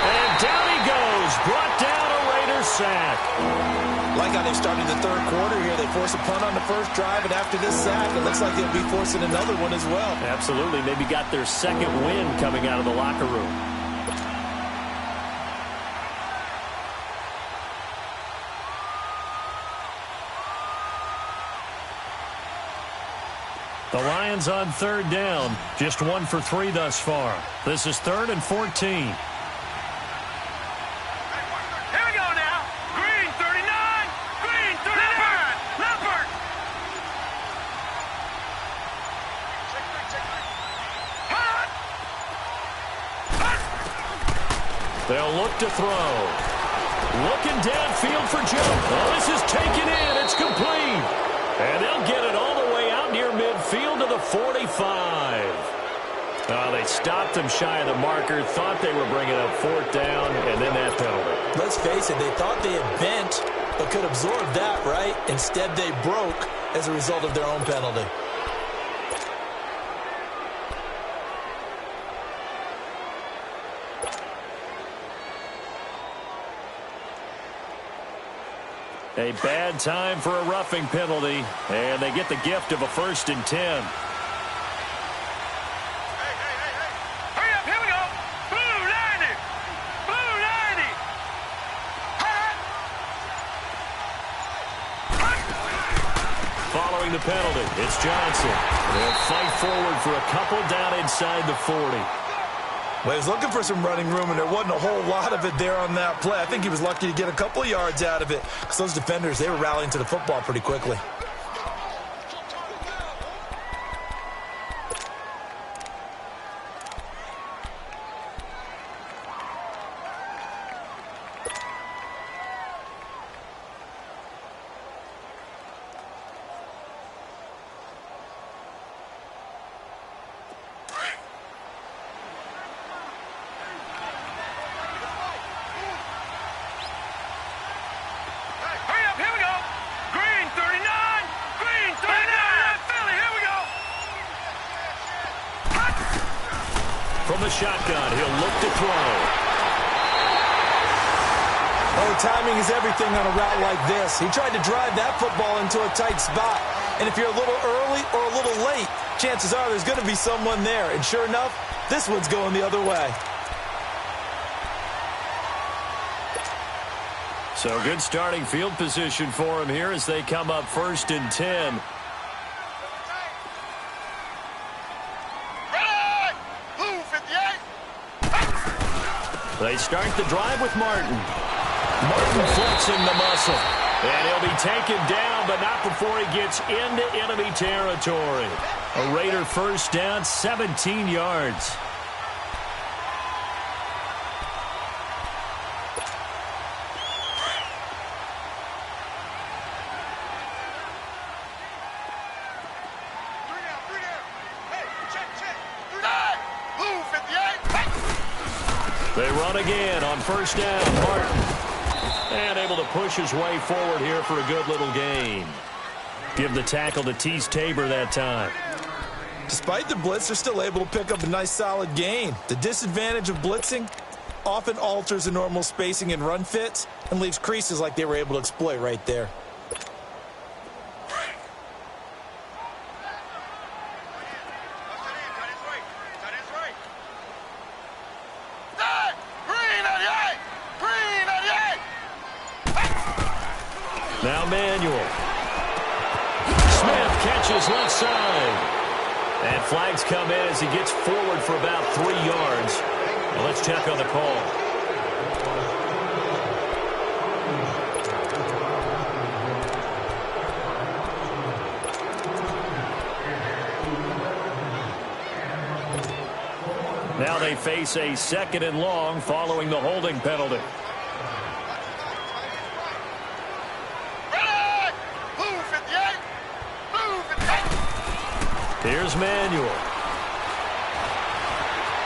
And down he goes. Brought down a Raiders sack. Like how they've started the third quarter here. They force a punt on the first drive, and after this sack, it looks like they'll be forcing another one as well. Absolutely. Maybe got their second win coming out of the locker room. The Lions on third down. Just 1 for 3 thus far. This is 3rd and 14. They'll look to throw. Looking downfield for Joe. Oh, this is taken in. It's complete. And they'll get it all the way out near midfield to the 45. They stopped them shy of the marker. Thought they were bringing up 4th down, and then that penalty. Let's face it, they thought they had bent, but could absorb that, right? Instead, they broke as a result of their own penalty. A bad time for a roughing penalty, and they get the gift of a 1st and 10. Hurry up, here we go. Blue 90. Blue 90. Following the penalty, it's Johnson. They'll fight forward for a couple down inside the 40. Well, he was looking for some running room, and there wasn't a whole lot of it there on that play. I think he was lucky to get a couple of yards out of it because those defenders, they were rallying to the football pretty quickly. From the shotgun, he'll look to throw. Oh, timing is everything on a route like this. He tried to drive that football into a tight spot. And if you're a little early or a little late, chances are there's going to be someone there. And sure enough, this one's going the other way. So good starting field position for him here as they come up 1st and 10. They start the drive with Martin. Martin flexing the muscle. And he'll be taken down, but not before he gets into enemy territory. A Raider 1st down, 17 yards. They run again on 1st down, Martin. And able to push his way forward here for a good little gain. Give the tackle to Tease Tabor that time. Despite the blitz, they're still able to pick up a nice solid gain. The disadvantage of blitzing often alters the normal spacing and run fits and leaves creases like they were able to exploit right there. Now Manuel. Smith catches left side. And flags come in as he gets forward for about 3 yards. Well, let's check on the call. Now they face a 2nd and long following the holding penalty. Here's Manuel.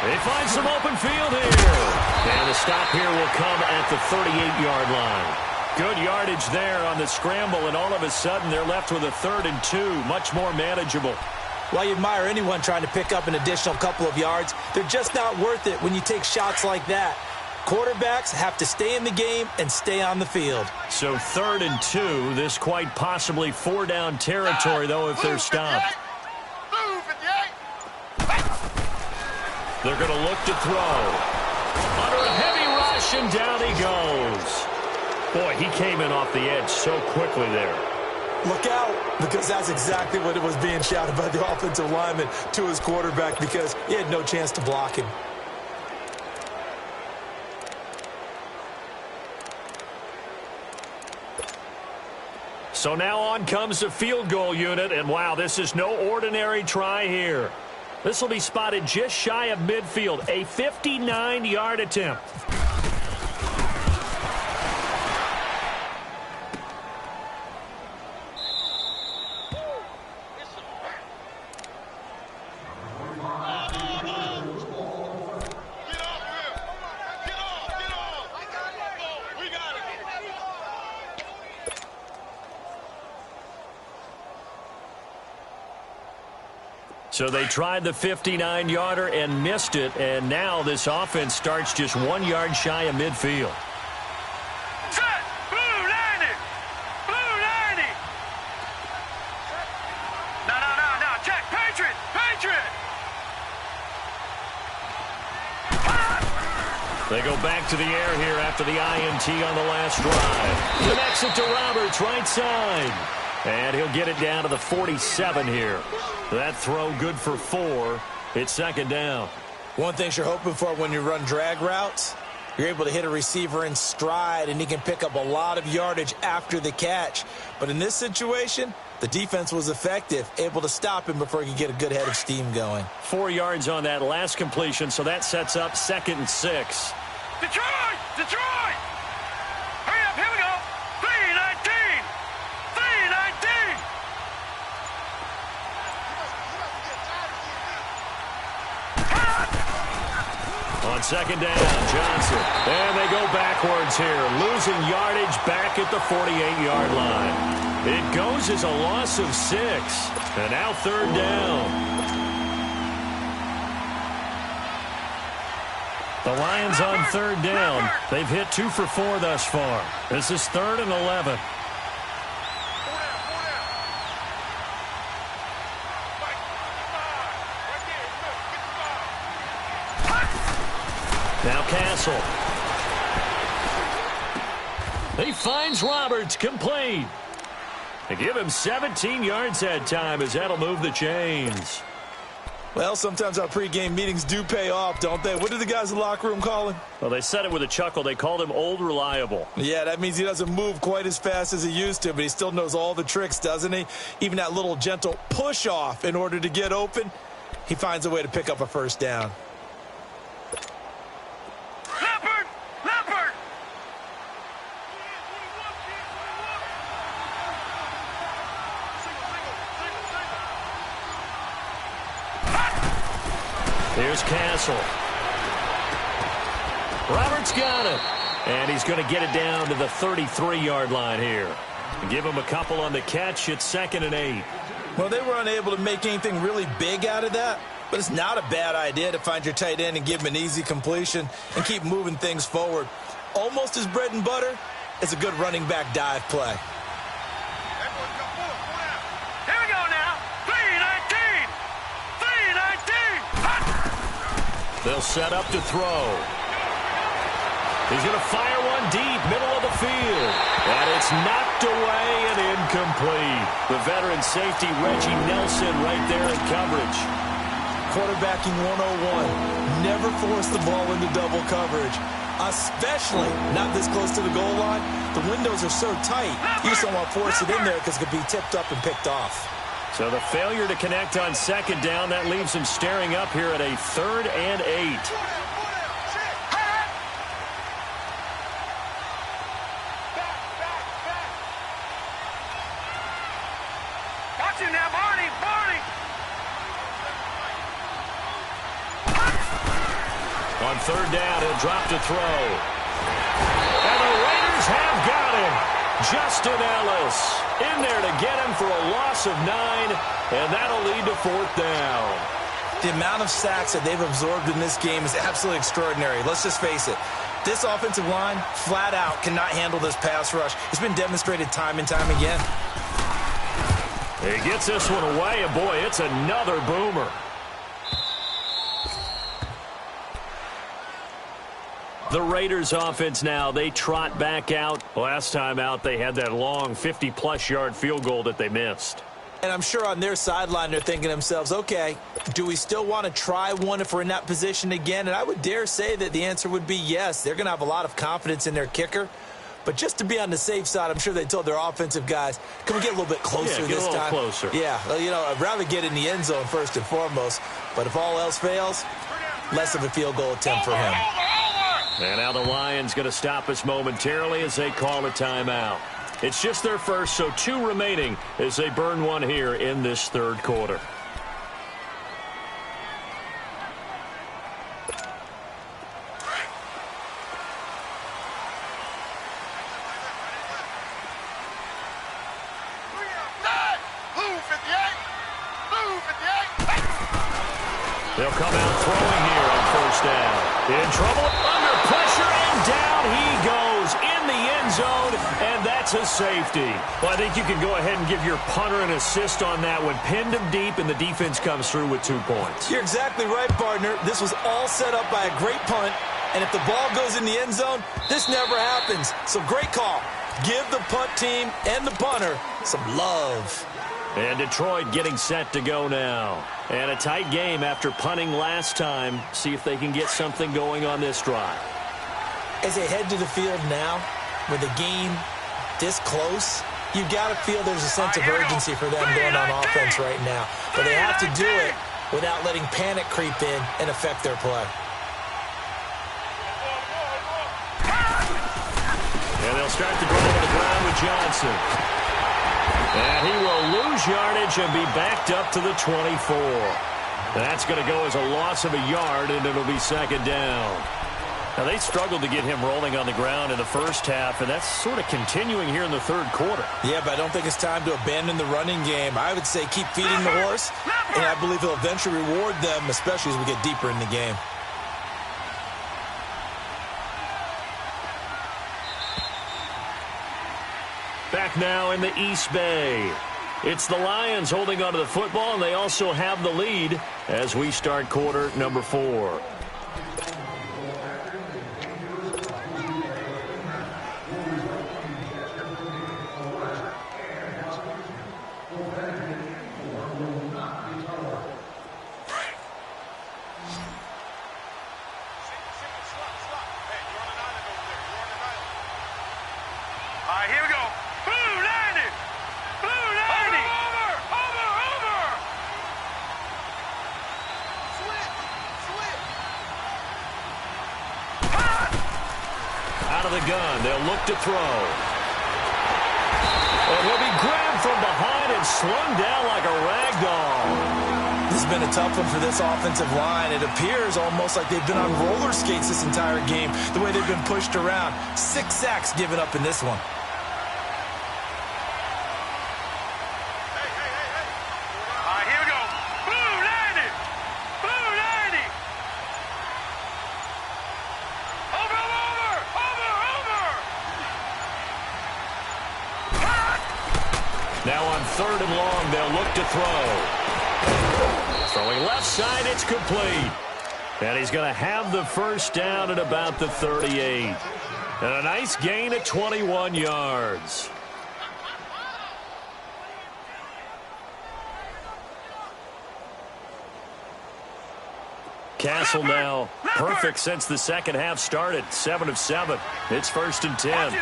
They find some open field here. And the stop here will come at the 38-yard line. Good yardage there on the scramble, and all of a sudden they're left with a 3rd and 2, much more manageable. While you admire anyone trying to pick up an additional couple of yards, they're just not worth it when you take shots like that. Quarterbacks have to stay in the game and stay on the field. So 3rd and 2. This quite possibly 4-down territory, though, if they're stopped. They're going to look to throw. Under a heavy rush, and down he goes. Boy, he came in off the edge so quickly there. Look out, because that's exactly what it was being shouted by the offensive lineman to his quarterback, because he had no chance to block him. So now on comes the field goal unit, and wow, this is no ordinary try here. This will be spotted just shy of midfield, a 59-yard attempt. So they tried the 59-yarder and missed it, and now this offense starts just 1 yard shy of midfield. Set! Blue 90! Blue 90! No. Check! Patriot! Patriot! They go back to the air here after the INT on the last drive. Connects it to Roberts, right side. And he'll get it down to the 47 here. That throw good for 4. It's 2nd down. One thing you're hoping for when you run drag routes, you're able to hit a receiver in stride, and he can pick up a lot of yardage after the catch. But in this situation, the defense was effective, able to stop him before he could get a good head of steam going. 4 yards on that last completion, so that sets up 2nd and 6. Detroit! Detroit! Hurry up, here we go! 3-19! 3-19! On 2nd down, Johnson. And they go backwards here, losing yardage back at the 48-yard line. It goes as a loss of 6. And now 3rd down. The Lions on 3rd down. They've hit 2 for 4 thus far. This is 3rd and 11. Now Castle. He finds Roberts, complete. They give him 17 yards that time, as that'll move the chains. Well, sometimes our pregame meetings do pay off, don't they? What did the guys in the locker room call him? Well, they said it with a chuckle. They called him Old Reliable. Yeah, that means he doesn't move quite as fast as he used to, but he still knows all the tricks, doesn't he? Even that little gentle push-off in order to get open, he finds a way to pick up a 1st down. Leopard! Leopard! Here's Castle. Roberts got it. And he's going to get it down to the 33-yard line here. Give him a couple on the catch. It's 2nd and 8. Well, they were unable to make anything really big out of that, but it's not a bad idea to find your tight end and give him an easy completion and keep moving things forward. Almost as bread and butter as a good running back dive play. Here we go now. 3-19! 3-19! They'll set up to throw. He's going to fire one deep, middle of the field. And it's knocked away and incomplete. The veteran safety, Reggie Nelson, right there in coverage. Quarterbacking 101. Never force the ball into double coverage, especially not this close to the goal line. The windows are so tight, you just don't want to force it in there because it could be tipped up and picked off. So the failure to connect on 2nd down, that leaves him staring up here at a 3rd and 8. Watch him now, Barney! Barney! On 3rd down, he'll drop to throw. And the Raiders have got him. Justin Ellis. In there to get him for a loss of 9, and that'll lead to 4th down. The amount of sacks that they've absorbed in this game is absolutely extraordinary. Let's just face it. This offensive line, flat out, cannot handle this pass rush. It's been demonstrated time and time again. He gets this one away, and boy, it's another boomer. The Raiders offense now, they trot back out. Last time out, they had that long 50-plus yard field goal that they missed. And I'm sure on their sideline they're thinking to themselves, okay, do we still want to try one if we're in that position again? And I would dare say that the answer would be yes. They're going to have a lot of confidence in their kicker. But just to be on the safe side, I'm sure they told their offensive guys, can we get a little bit closer this time? Closer. Yeah, well, you know, I'd rather get in the end zone first and foremost. But if all else fails, less of a field goal attempt for him. And now the Lions going to stop us momentarily as they call a timeout. It's just their first, so 2 remaining as they burn one here in this 3rd quarter. They'll come out throwing here on 1st down. In trouble, under pressure, and down he goes in the end zone, and that's a safety. Well, I think you can go ahead and give your punter an assist on that one. Pinned him deep, and the defense comes through with 2 points. You're exactly right, partner. This was all set up by a great punt, and if the ball goes in the end zone, this never happens. So great call. Give the punt team and the punter some love. And Detroit getting set to go now. And a tight game after punting last time. See if they can get something going on this drive. As they head to the field now, with the game this close, you've got to feel there's a sense of urgency for them going on offense right now. But they have to do it without letting panic creep in and affect their play. And they'll start the drive on the ground with Johnson. And he will lose yardage and be backed up to the 24. That's going to go as a loss of a yard, and it'll be 2nd down. Now, they struggled to get him rolling on the ground in the first half, and that's sort of continuing here in the 3rd quarter. Yeah, but I don't think it's time to abandon the running game. I would say keep feeding the horse, and I believe he'll eventually reward them, especially as we get deeper in the game. Back now in the East Bay. It's the Lions holding onto the football, and they also have the lead as we start quarter number 4. Here we go. Blue 90. Blue 90. Over. Out of the gun, they'll look to throw. And he'll be grabbed from behind and slung down like a rag doll. This has been a tough one for this offensive line. It appears almost like they've been on roller skates this entire game, the way they've been pushed around. 6 sacks given up in this one. Now on 3rd and long, they'll look to throw. Throwing left side, it's complete. And he's going to have the 1st down at about the 38. And a nice gain of 21 yards. Castle now perfect since the 2nd half started. 7 of 7. It's 1st and 10.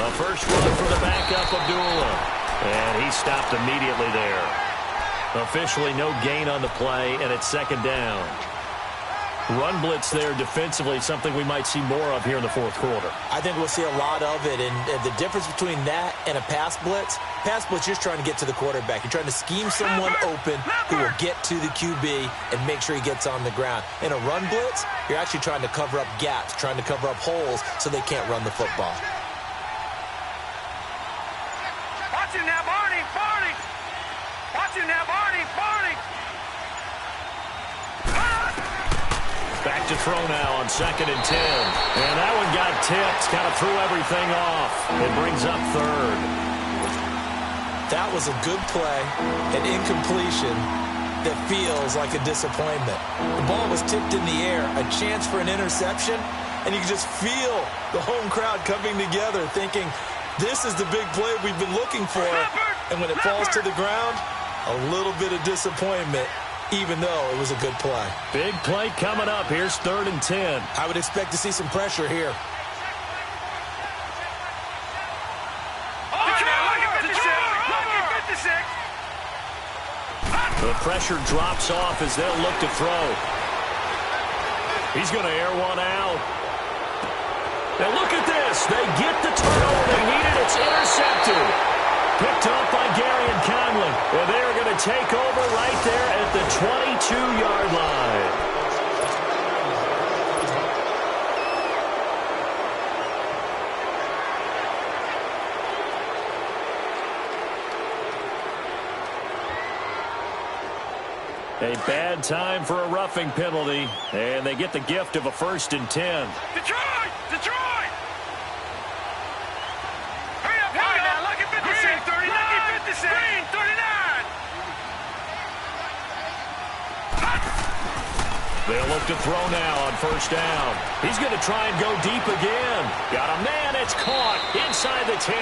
A first run for the backup, Abdullah. And he stopped immediately there. Officially no gain on the play, and it's 2nd down. Run blitz there defensively, something we might see more of here in the fourth quarter. I think we'll see a lot of it, and the difference between that and a pass blitz, you're just trying to get to the quarterback. You're trying to scheme someone open who will get to the QB and make sure he gets on the ground. In a run blitz, you're actually trying to cover up gaps, trying to cover up holes so they can't run the football. Watch it now, Barney, Barney. Watch it now, Barney, Barney. Back to throw now on 2nd and 10. And that one got tipped, kind of threw everything off. It brings up 3rd. That was a good play, an incompletion that feels like a disappointment. The ball was tipped in the air, a chance for an interception, and you can just feel the home crowd coming together thinking, this is the big play we've been looking for. And when it falls to the ground, a little bit of disappointment, even though it was a good play. Big play coming up. Here's 3rd and 10. I would expect to see some pressure here. The pressure drops off as they'll look to throw. He's going to air one out. And look at this. They get the turnover they needed. It's intercepted. Picked up by Gary and Conley. And they're going to take over right there at the 22-yard line. A bad time for a roughing penalty, and they get the gift of a 1st and 10. Detroit! Detroit! Hurry up, hurry up! Look at 56, 39! Look at 56! Green, 39! They'll look to throw now on 1st down. He's going to try and go deep again. Got a man, it's caught inside the 10.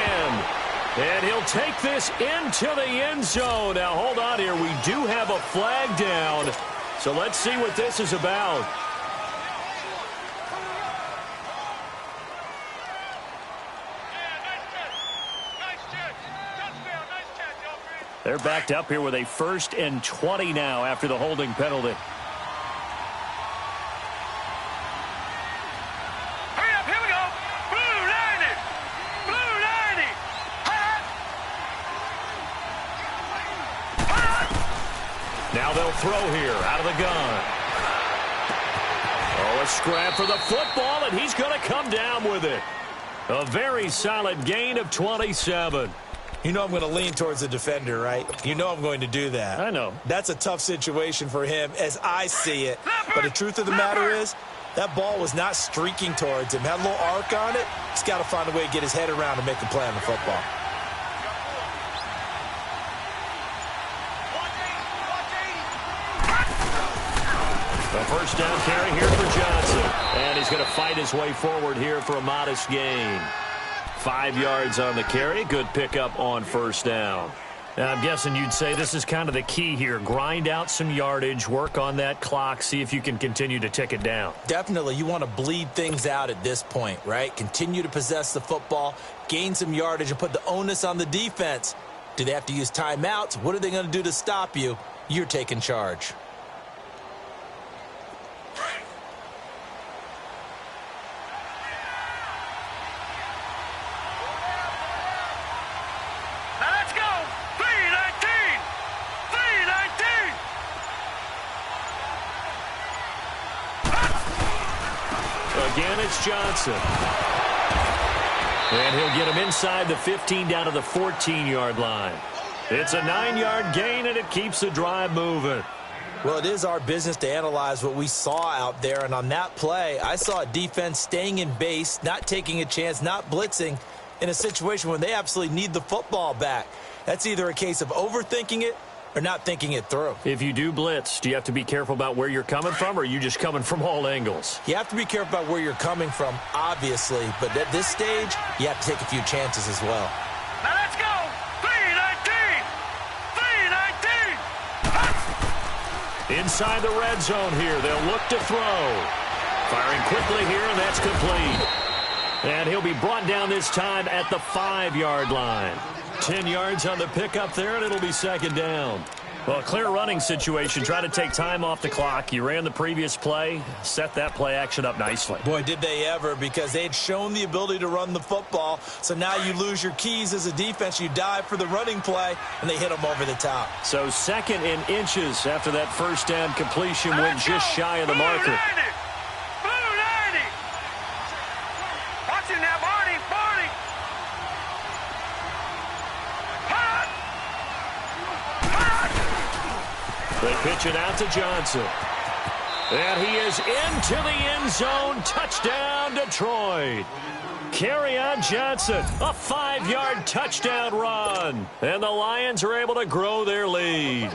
And he'll take this into the end zone. Now, hold on here. We do have a flag down. So let's see what this is about. They're backed up here with a 1st and 20 now after the holding penalty. Now they'll throw here out of the gun. Oh, a scrap for the football, and he's going to come down with it. A very solid gain of 27. You know I'm going to lean towards the defender, right? You know I'm going to do that. I know. That's a tough situation for him as I see it. But the truth of the matter is, that ball was not streaking towards him. Had a little arc on it. He's got to find a way to get his head around and make a play on the football. A 1st down carry here for Johnson. And he's going to fight his way forward here for a modest gain. 5 yards on the carry. Good pickup on 1st down. Now, I'm guessing you'd say this is kind of the key here. Grind out some yardage, work on that clock, see if you can continue to tick it down. Definitely. You want to bleed things out at this point, right? Continue to possess the football, gain some yardage, and put the onus on the defense. Do they have to use timeouts? What are they going to do to stop you? You're taking charge. Again, it's Johnson. And he'll get him inside the 15 down to the 14-yard line. It's a 9-yard gain, and it keeps the drive moving. Well, it is our business to analyze what we saw out there. And on that play, I saw a defense staying in base, not taking a chance, not blitzing in a situation where they absolutely need the football back. That's either a case of overthinking it or not thinking it through. If you do blitz, do you have to be careful about where you're coming from, or are you just coming from all angles? You have to be careful about where you're coming from, obviously. But at this stage, you have to take a few chances as well. Now let's go! 3-19! 3-19! Inside the red zone here, they'll look to throw. Firing quickly here, and that's complete. And he'll be brought down this time at the 5-yard line. 10 yards on the pickup there, and it'll be 2nd down. Well, clear running situation. Try to take time off the clock. You ran the previous play, set that play action up nicely. Boy, did they ever, because they had shown the ability to run the football. So now you lose your keys as a defense. You dive for the running play, and they hit them over the top. So 2nd and inches after that first down completion went just shy of the marker. Blue 90. Watching that, Barney. They pitch it out to Johnson. And he is into the end zone. Touchdown, Detroit. Kerryon Johnson, a 5-yard touchdown run. And the Lions are able to grow their lead.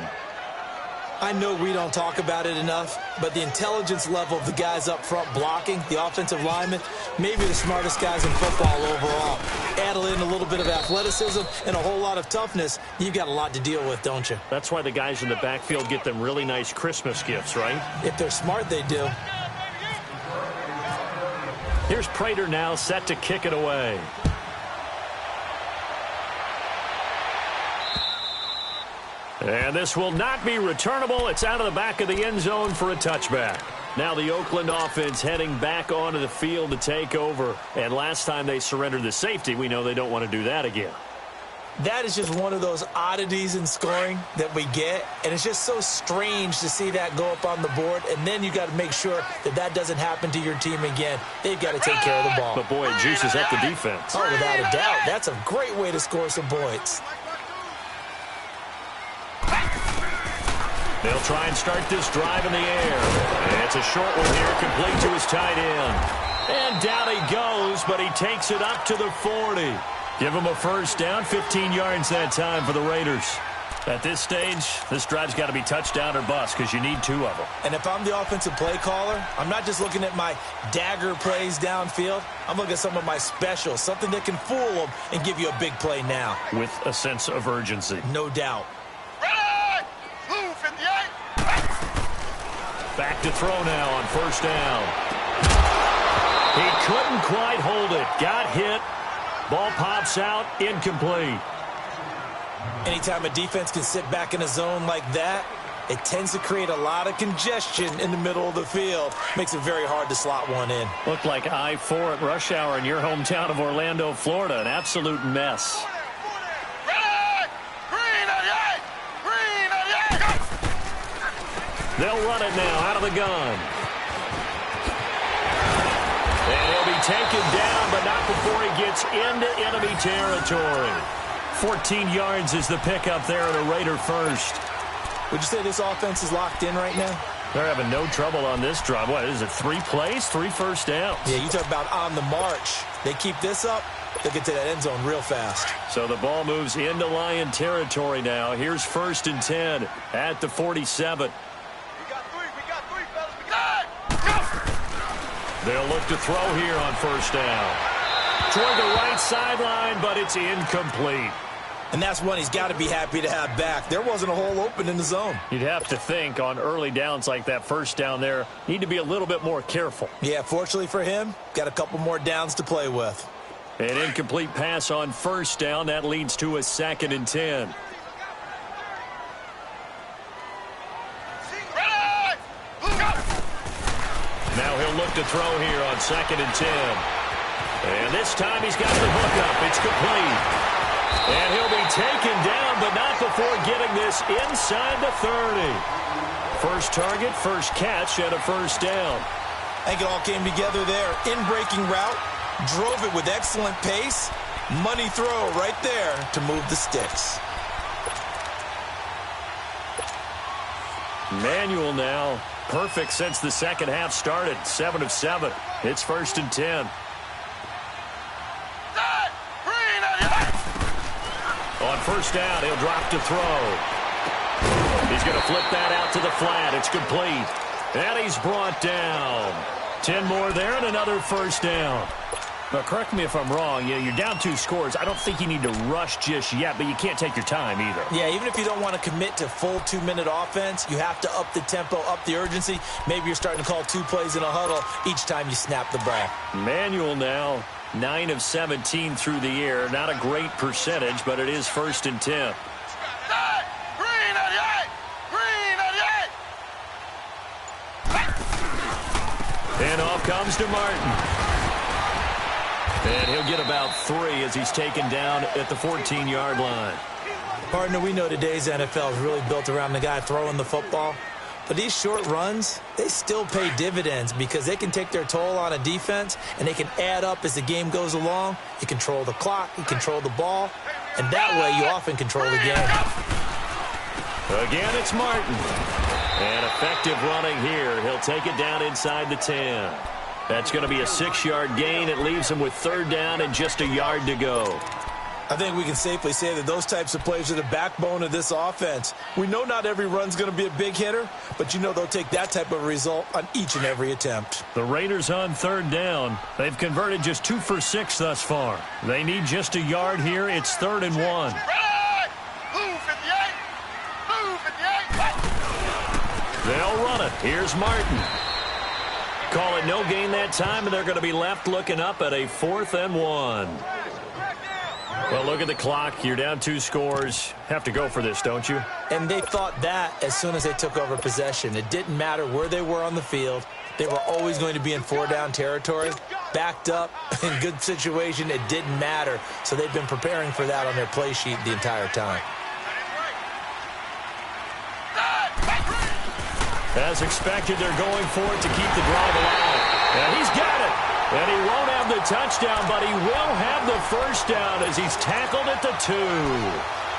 I know we don't talk about it enough, but the intelligence level of the guys up front blocking, the offensive linemen, maybe the smartest guys in football overall. Add in a little bit of athleticism and a whole lot of toughness, you've got a lot to deal with, don't you? That's why the guys in the backfield get them really nice Christmas gifts, right? If they're smart, they do. Here's Prater now set to kick it away. And this will not be returnable. It's out of the back of the end zone for a touchback. Now the Oakland offense heading back onto the field to take over. And last time they surrendered the safety, we know they don't want to do that again. That is just one of those oddities in scoring that we get. And it's just so strange to see that go up on the board. And then you got to make sure that that doesn't happen to your team again. They've got to take care of the ball. But, boy, it juices up the defense. Oh, without a doubt. That's a great way to score some points. They'll try and start this drive in the air. And it's a short one here, complete to his tight end. And down he goes, but he takes it up to the 40. Give him a first down, 15 yards that time for the Raiders. At this stage, this drive's got to be touchdown or bust because you need 2 of them. And if I'm the offensive play caller, I'm not just looking at my dagger plays downfield. I'm looking at some of my specials, something that can fool them and give you a big play now. With a sense of urgency. No doubt. Back to throw now on first down. He couldn't quite hold it. Got hit. Ball pops out. Incomplete. Anytime a defense can sit back in a zone like that, it tends to create a lot of congestion in the middle of the field. Makes it very hard to slot one in. Looked like I-4 at rush hour in your hometown of Orlando, Florida. An absolute mess. They'll run it now out of the gun. And he'll be taken down, but not before he gets into enemy territory. 14 yards is the pickup there at a Raider first. Would you say this offense is locked in right now? They're having no trouble on this drive. What is it, 3 plays, 3 first downs? Yeah, you talk about on the march. They keep this up, they'll get to that end zone real fast. So the ball moves into Lion territory now. Here's 1st and 10 at the 47. They'll look to throw here on first down. Toward the right sideline, but it's incomplete. And that's one he's got to be happy to have back. There wasn't a hole open in the zone. You'd have to think on early downs like that first down there, need to be a little bit more careful. Yeah, fortunately for him, got a couple more downs to play with. An incomplete pass on first down. That leads to a 2nd and 10. Now he'll look to throw here on 2nd and 10. And this time he's got the hook up. It's complete. And he'll be taken down, but not before getting this inside the 30. First target, first catch, and a first down. I think it all came together there. In-breaking route, drove it with excellent pace. Money throw right there to move the sticks. Manuel now. Perfect since the second half started. 7 of 7. It's 1st and 10. On first down, he'll drop to throw. He's going to flip that out to the flat. It's complete. And he's brought down. 10 more there and another first down. Now, correct me if I'm wrong. You're down 2 scores. I don't think you need to rush just yet, but you can't take your time either. Yeah, even if you don't want to commit to full 2-minute offense, you have to up the tempo, up the urgency. Maybe you're starting to call 2 plays in a huddle each time you snap the ball. Manuel now, 9 of 17 through the air. Not a great percentage, but it is 1st and 10. Handoff comes to Martin. And he'll get about 3 as he's taken down at the 14-yard line. Partner, we know today's NFL is really built around the guy throwing the football. But these short runs, they still pay dividends because they can take their toll on a defense, and they can add up as the game goes along. You control the clock, you control the ball, and that way you often control the game. Again, it's Martin. And effective running here. He'll take it down inside the 10. That's going to be a 6-yard gain. It leaves him with 3rd down and just a yard to go. I think we can safely say that those types of plays are the backbone of this offense. We know not every run's going to be a big hitter, but you know they'll take that type of result on each and every attempt. The Raiders on 3rd down. They've converted just 2 for 6 thus far. They need just a yard here. It's 3rd and 1. Move 58. Move 58. They'll run it. Here's Martin. Call it no gain that time, and they're going to be left looking up at a 4th and 1. Well, look at the clock. You're down 2 scores. Have to go for this, don't you? And they thought that as soon as they took over possession. It didn't matter where they were on the field. They were always going to be in 4-down territory. Backed up, in good situation, it didn't matter. So they've been preparing for that on their play sheet the entire time. As expected, they're going for it to keep the drive alive. And he's got it. And he won't have the touchdown, but he will have the 1st down as he's tackled at the 2.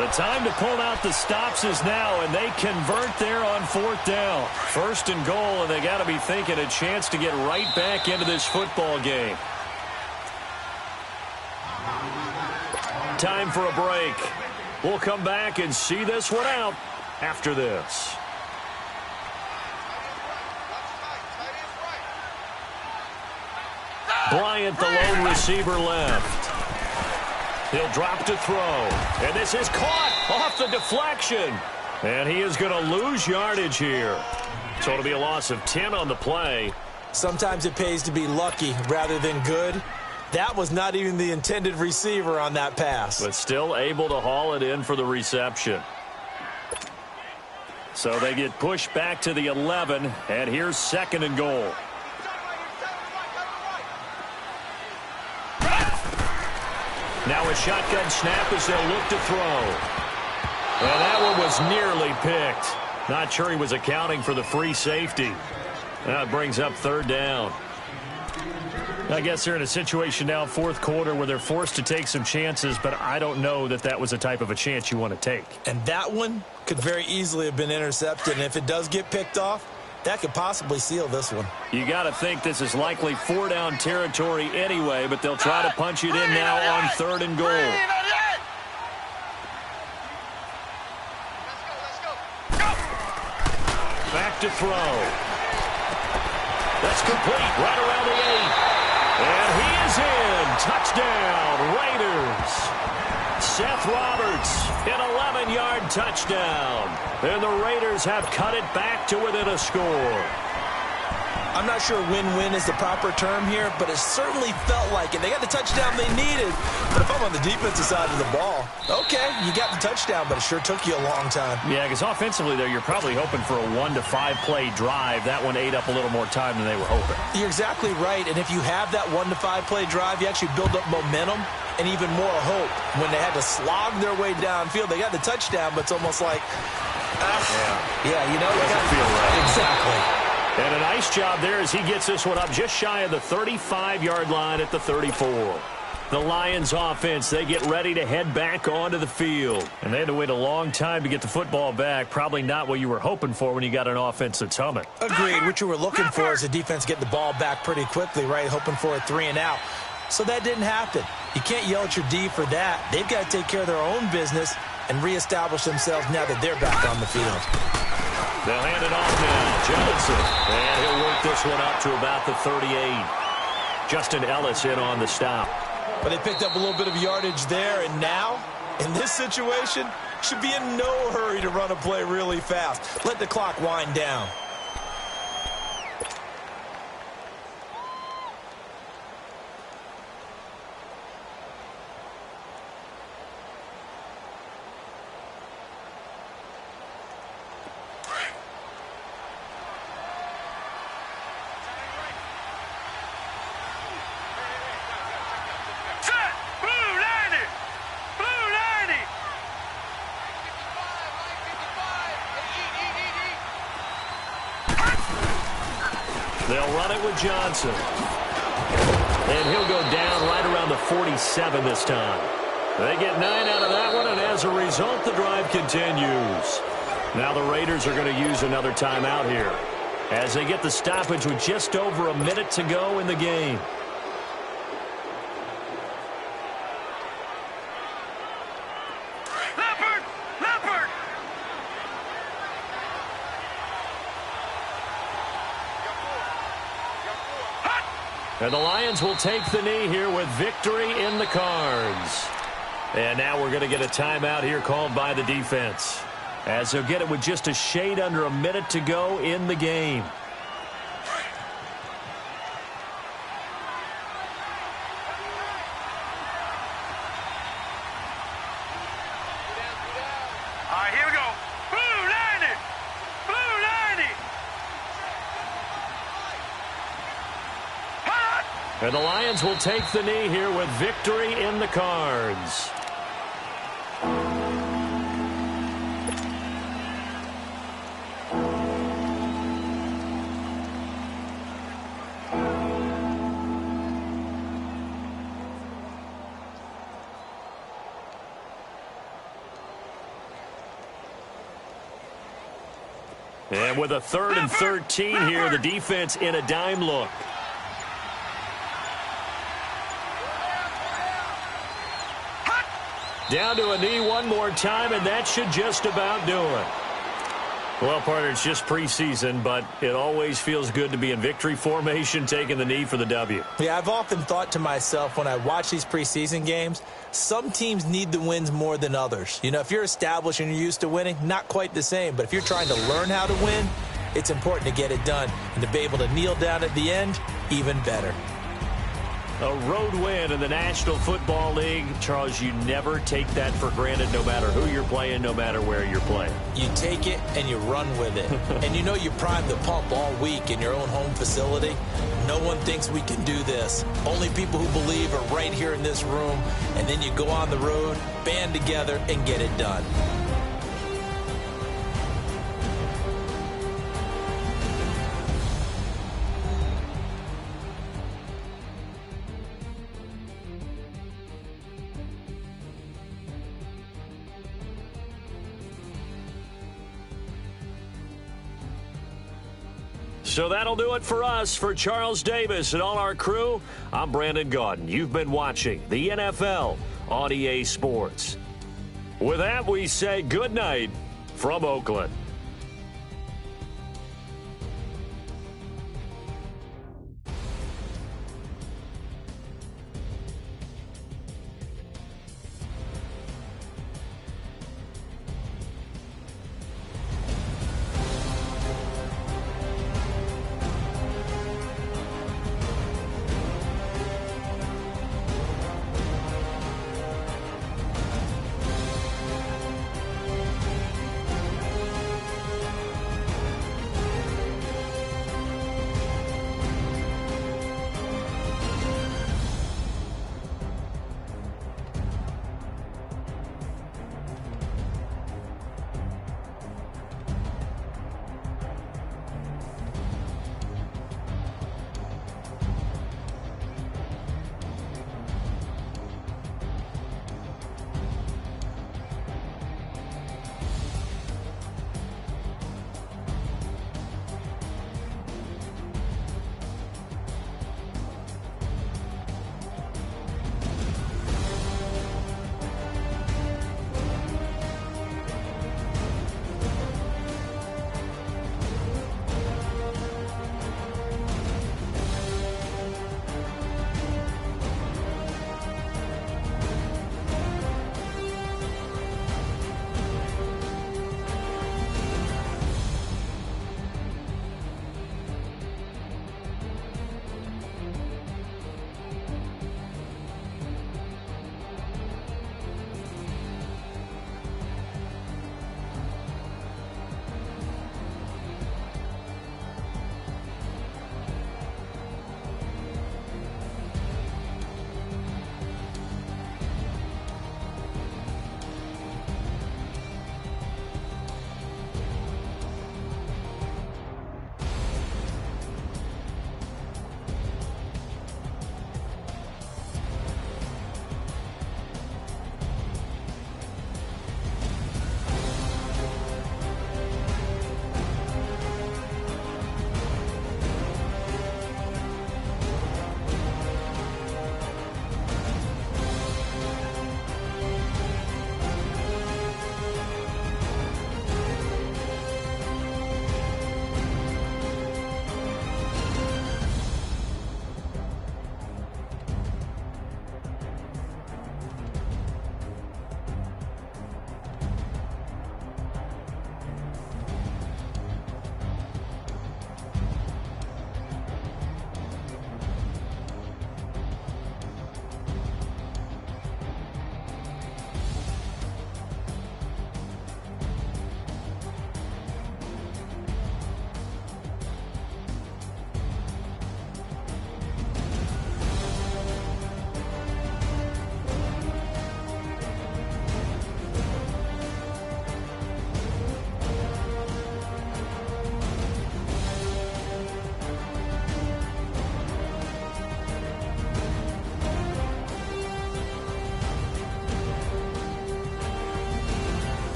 The time to pull out the stops is now, and they convert there on 4th down. 1st and goal, and they got to be thinking a chance to get right back into this football game. Time for a break. We'll come back and see this one out after this. Bryant, the lone receiver, left. He'll drop to throw. And this is caught off the deflection. And he is going to lose yardage here. So it'll be a loss of 10 on the play. Sometimes it pays to be lucky rather than good. That was not even the intended receiver on that pass. But still able to haul it in for the reception. So they get pushed back to the 11. And here's 2nd and goal. Now a shotgun snap as they'll look to throw. And that one was nearly picked. Not sure he was accounting for the free safety. That brings up 3rd down. I guess they're in a situation now, 4th quarter, where they're forced to take some chances, but I don't know that that was a type of a chance you want to take. And that one could very easily have been intercepted, and if it does get picked off, that could possibly seal this one. You got to think this is likely 4-down territory anyway, but they'll try to punch it in now on 3rd and goal. Back to throw. That's complete right around the 8. And he is in. Touchdown, Raiders. Seth Roberts, an 11-yard touchdown. And the Raiders have cut it back to within a score. I'm not sure win-win is the proper term here, but it certainly felt like it. They got the touchdown they needed, but if I'm on the defensive side of the ball, okay, you got the touchdown, but it sure took you a long time. Yeah, because offensively, though, you're probably hoping for a 1 to 5 play drive. That one ate up a little more time than they were hoping. You're exactly right, and if you have that 1 to 5 play drive, you actually build up momentum and even more hope. When they had to slog their way downfield, they got the touchdown, but it's almost like, yeah, you know, doesn't feel right. Exactly. And a nice job there as he gets this one up just shy of the 35-yard line at the 34. The Lions offense, they get ready to head back onto the field. And they had to wait a long time to get the football back. Probably not what you were hoping for when you got an offense that's humming. Agreed. What you were looking for is the defense get the ball back pretty quickly, right? Hoping for a 3 and out. So that didn't happen. You can't yell at your D for that. They've got to take care of their own business and reestablish themselves now that they're back on the field. They'll hand it off now. Johnson. And he'll work this one up to about the 38. Justin Ellis in on the stop. But they picked up a little bit of yardage there, and now, in this situation, should be in no hurry to run a play really fast. Let the clock wind down. on it with Johnson. And he'll go down right around the 47 this time. They get 9 out of that one, and as a result, the drive continues. Now the Raiders are going to use another timeout here as they get the stoppage with just over a minute to go in the game. And the Lions will take the knee here with victory in the cards. And now we're going to get a timeout here called by the defense, as they'll get it with just a shade under a minute to go in the game. All right, here we go. Blue 90. Blue 90. And the Lions will take the knee here with victory in the cards. And with a 3rd and 13 here, the defense in a dime look. Down to a knee one more time, and that should just about do it. Well, partner, it's just preseason, but it always feels good to be in victory formation, taking the knee for the W. Yeah, I've often thought to myself when I watch these preseason games, some teams need the wins more than others. You know, if you're established and you're used to winning, not quite the same. But if you're trying to learn how to win, it's important to get it done. And to be able to kneel down at the end, even better. A road win in the National Football League. Charles, you never take that for granted, no matter who you're playing, no matter where you're playing. You take it and you run with it. And you know you prime the pump all week in your own home facility. No one thinks we can do this. Only people who believe are right here in this room. And then you go on the road, band together, and get it done. So that'll do it for us. For Charles Davis and all our crew, I'm Brandon Gaudin. You've been watching the NFL on EA Sports. With that, we say good night from Oakland.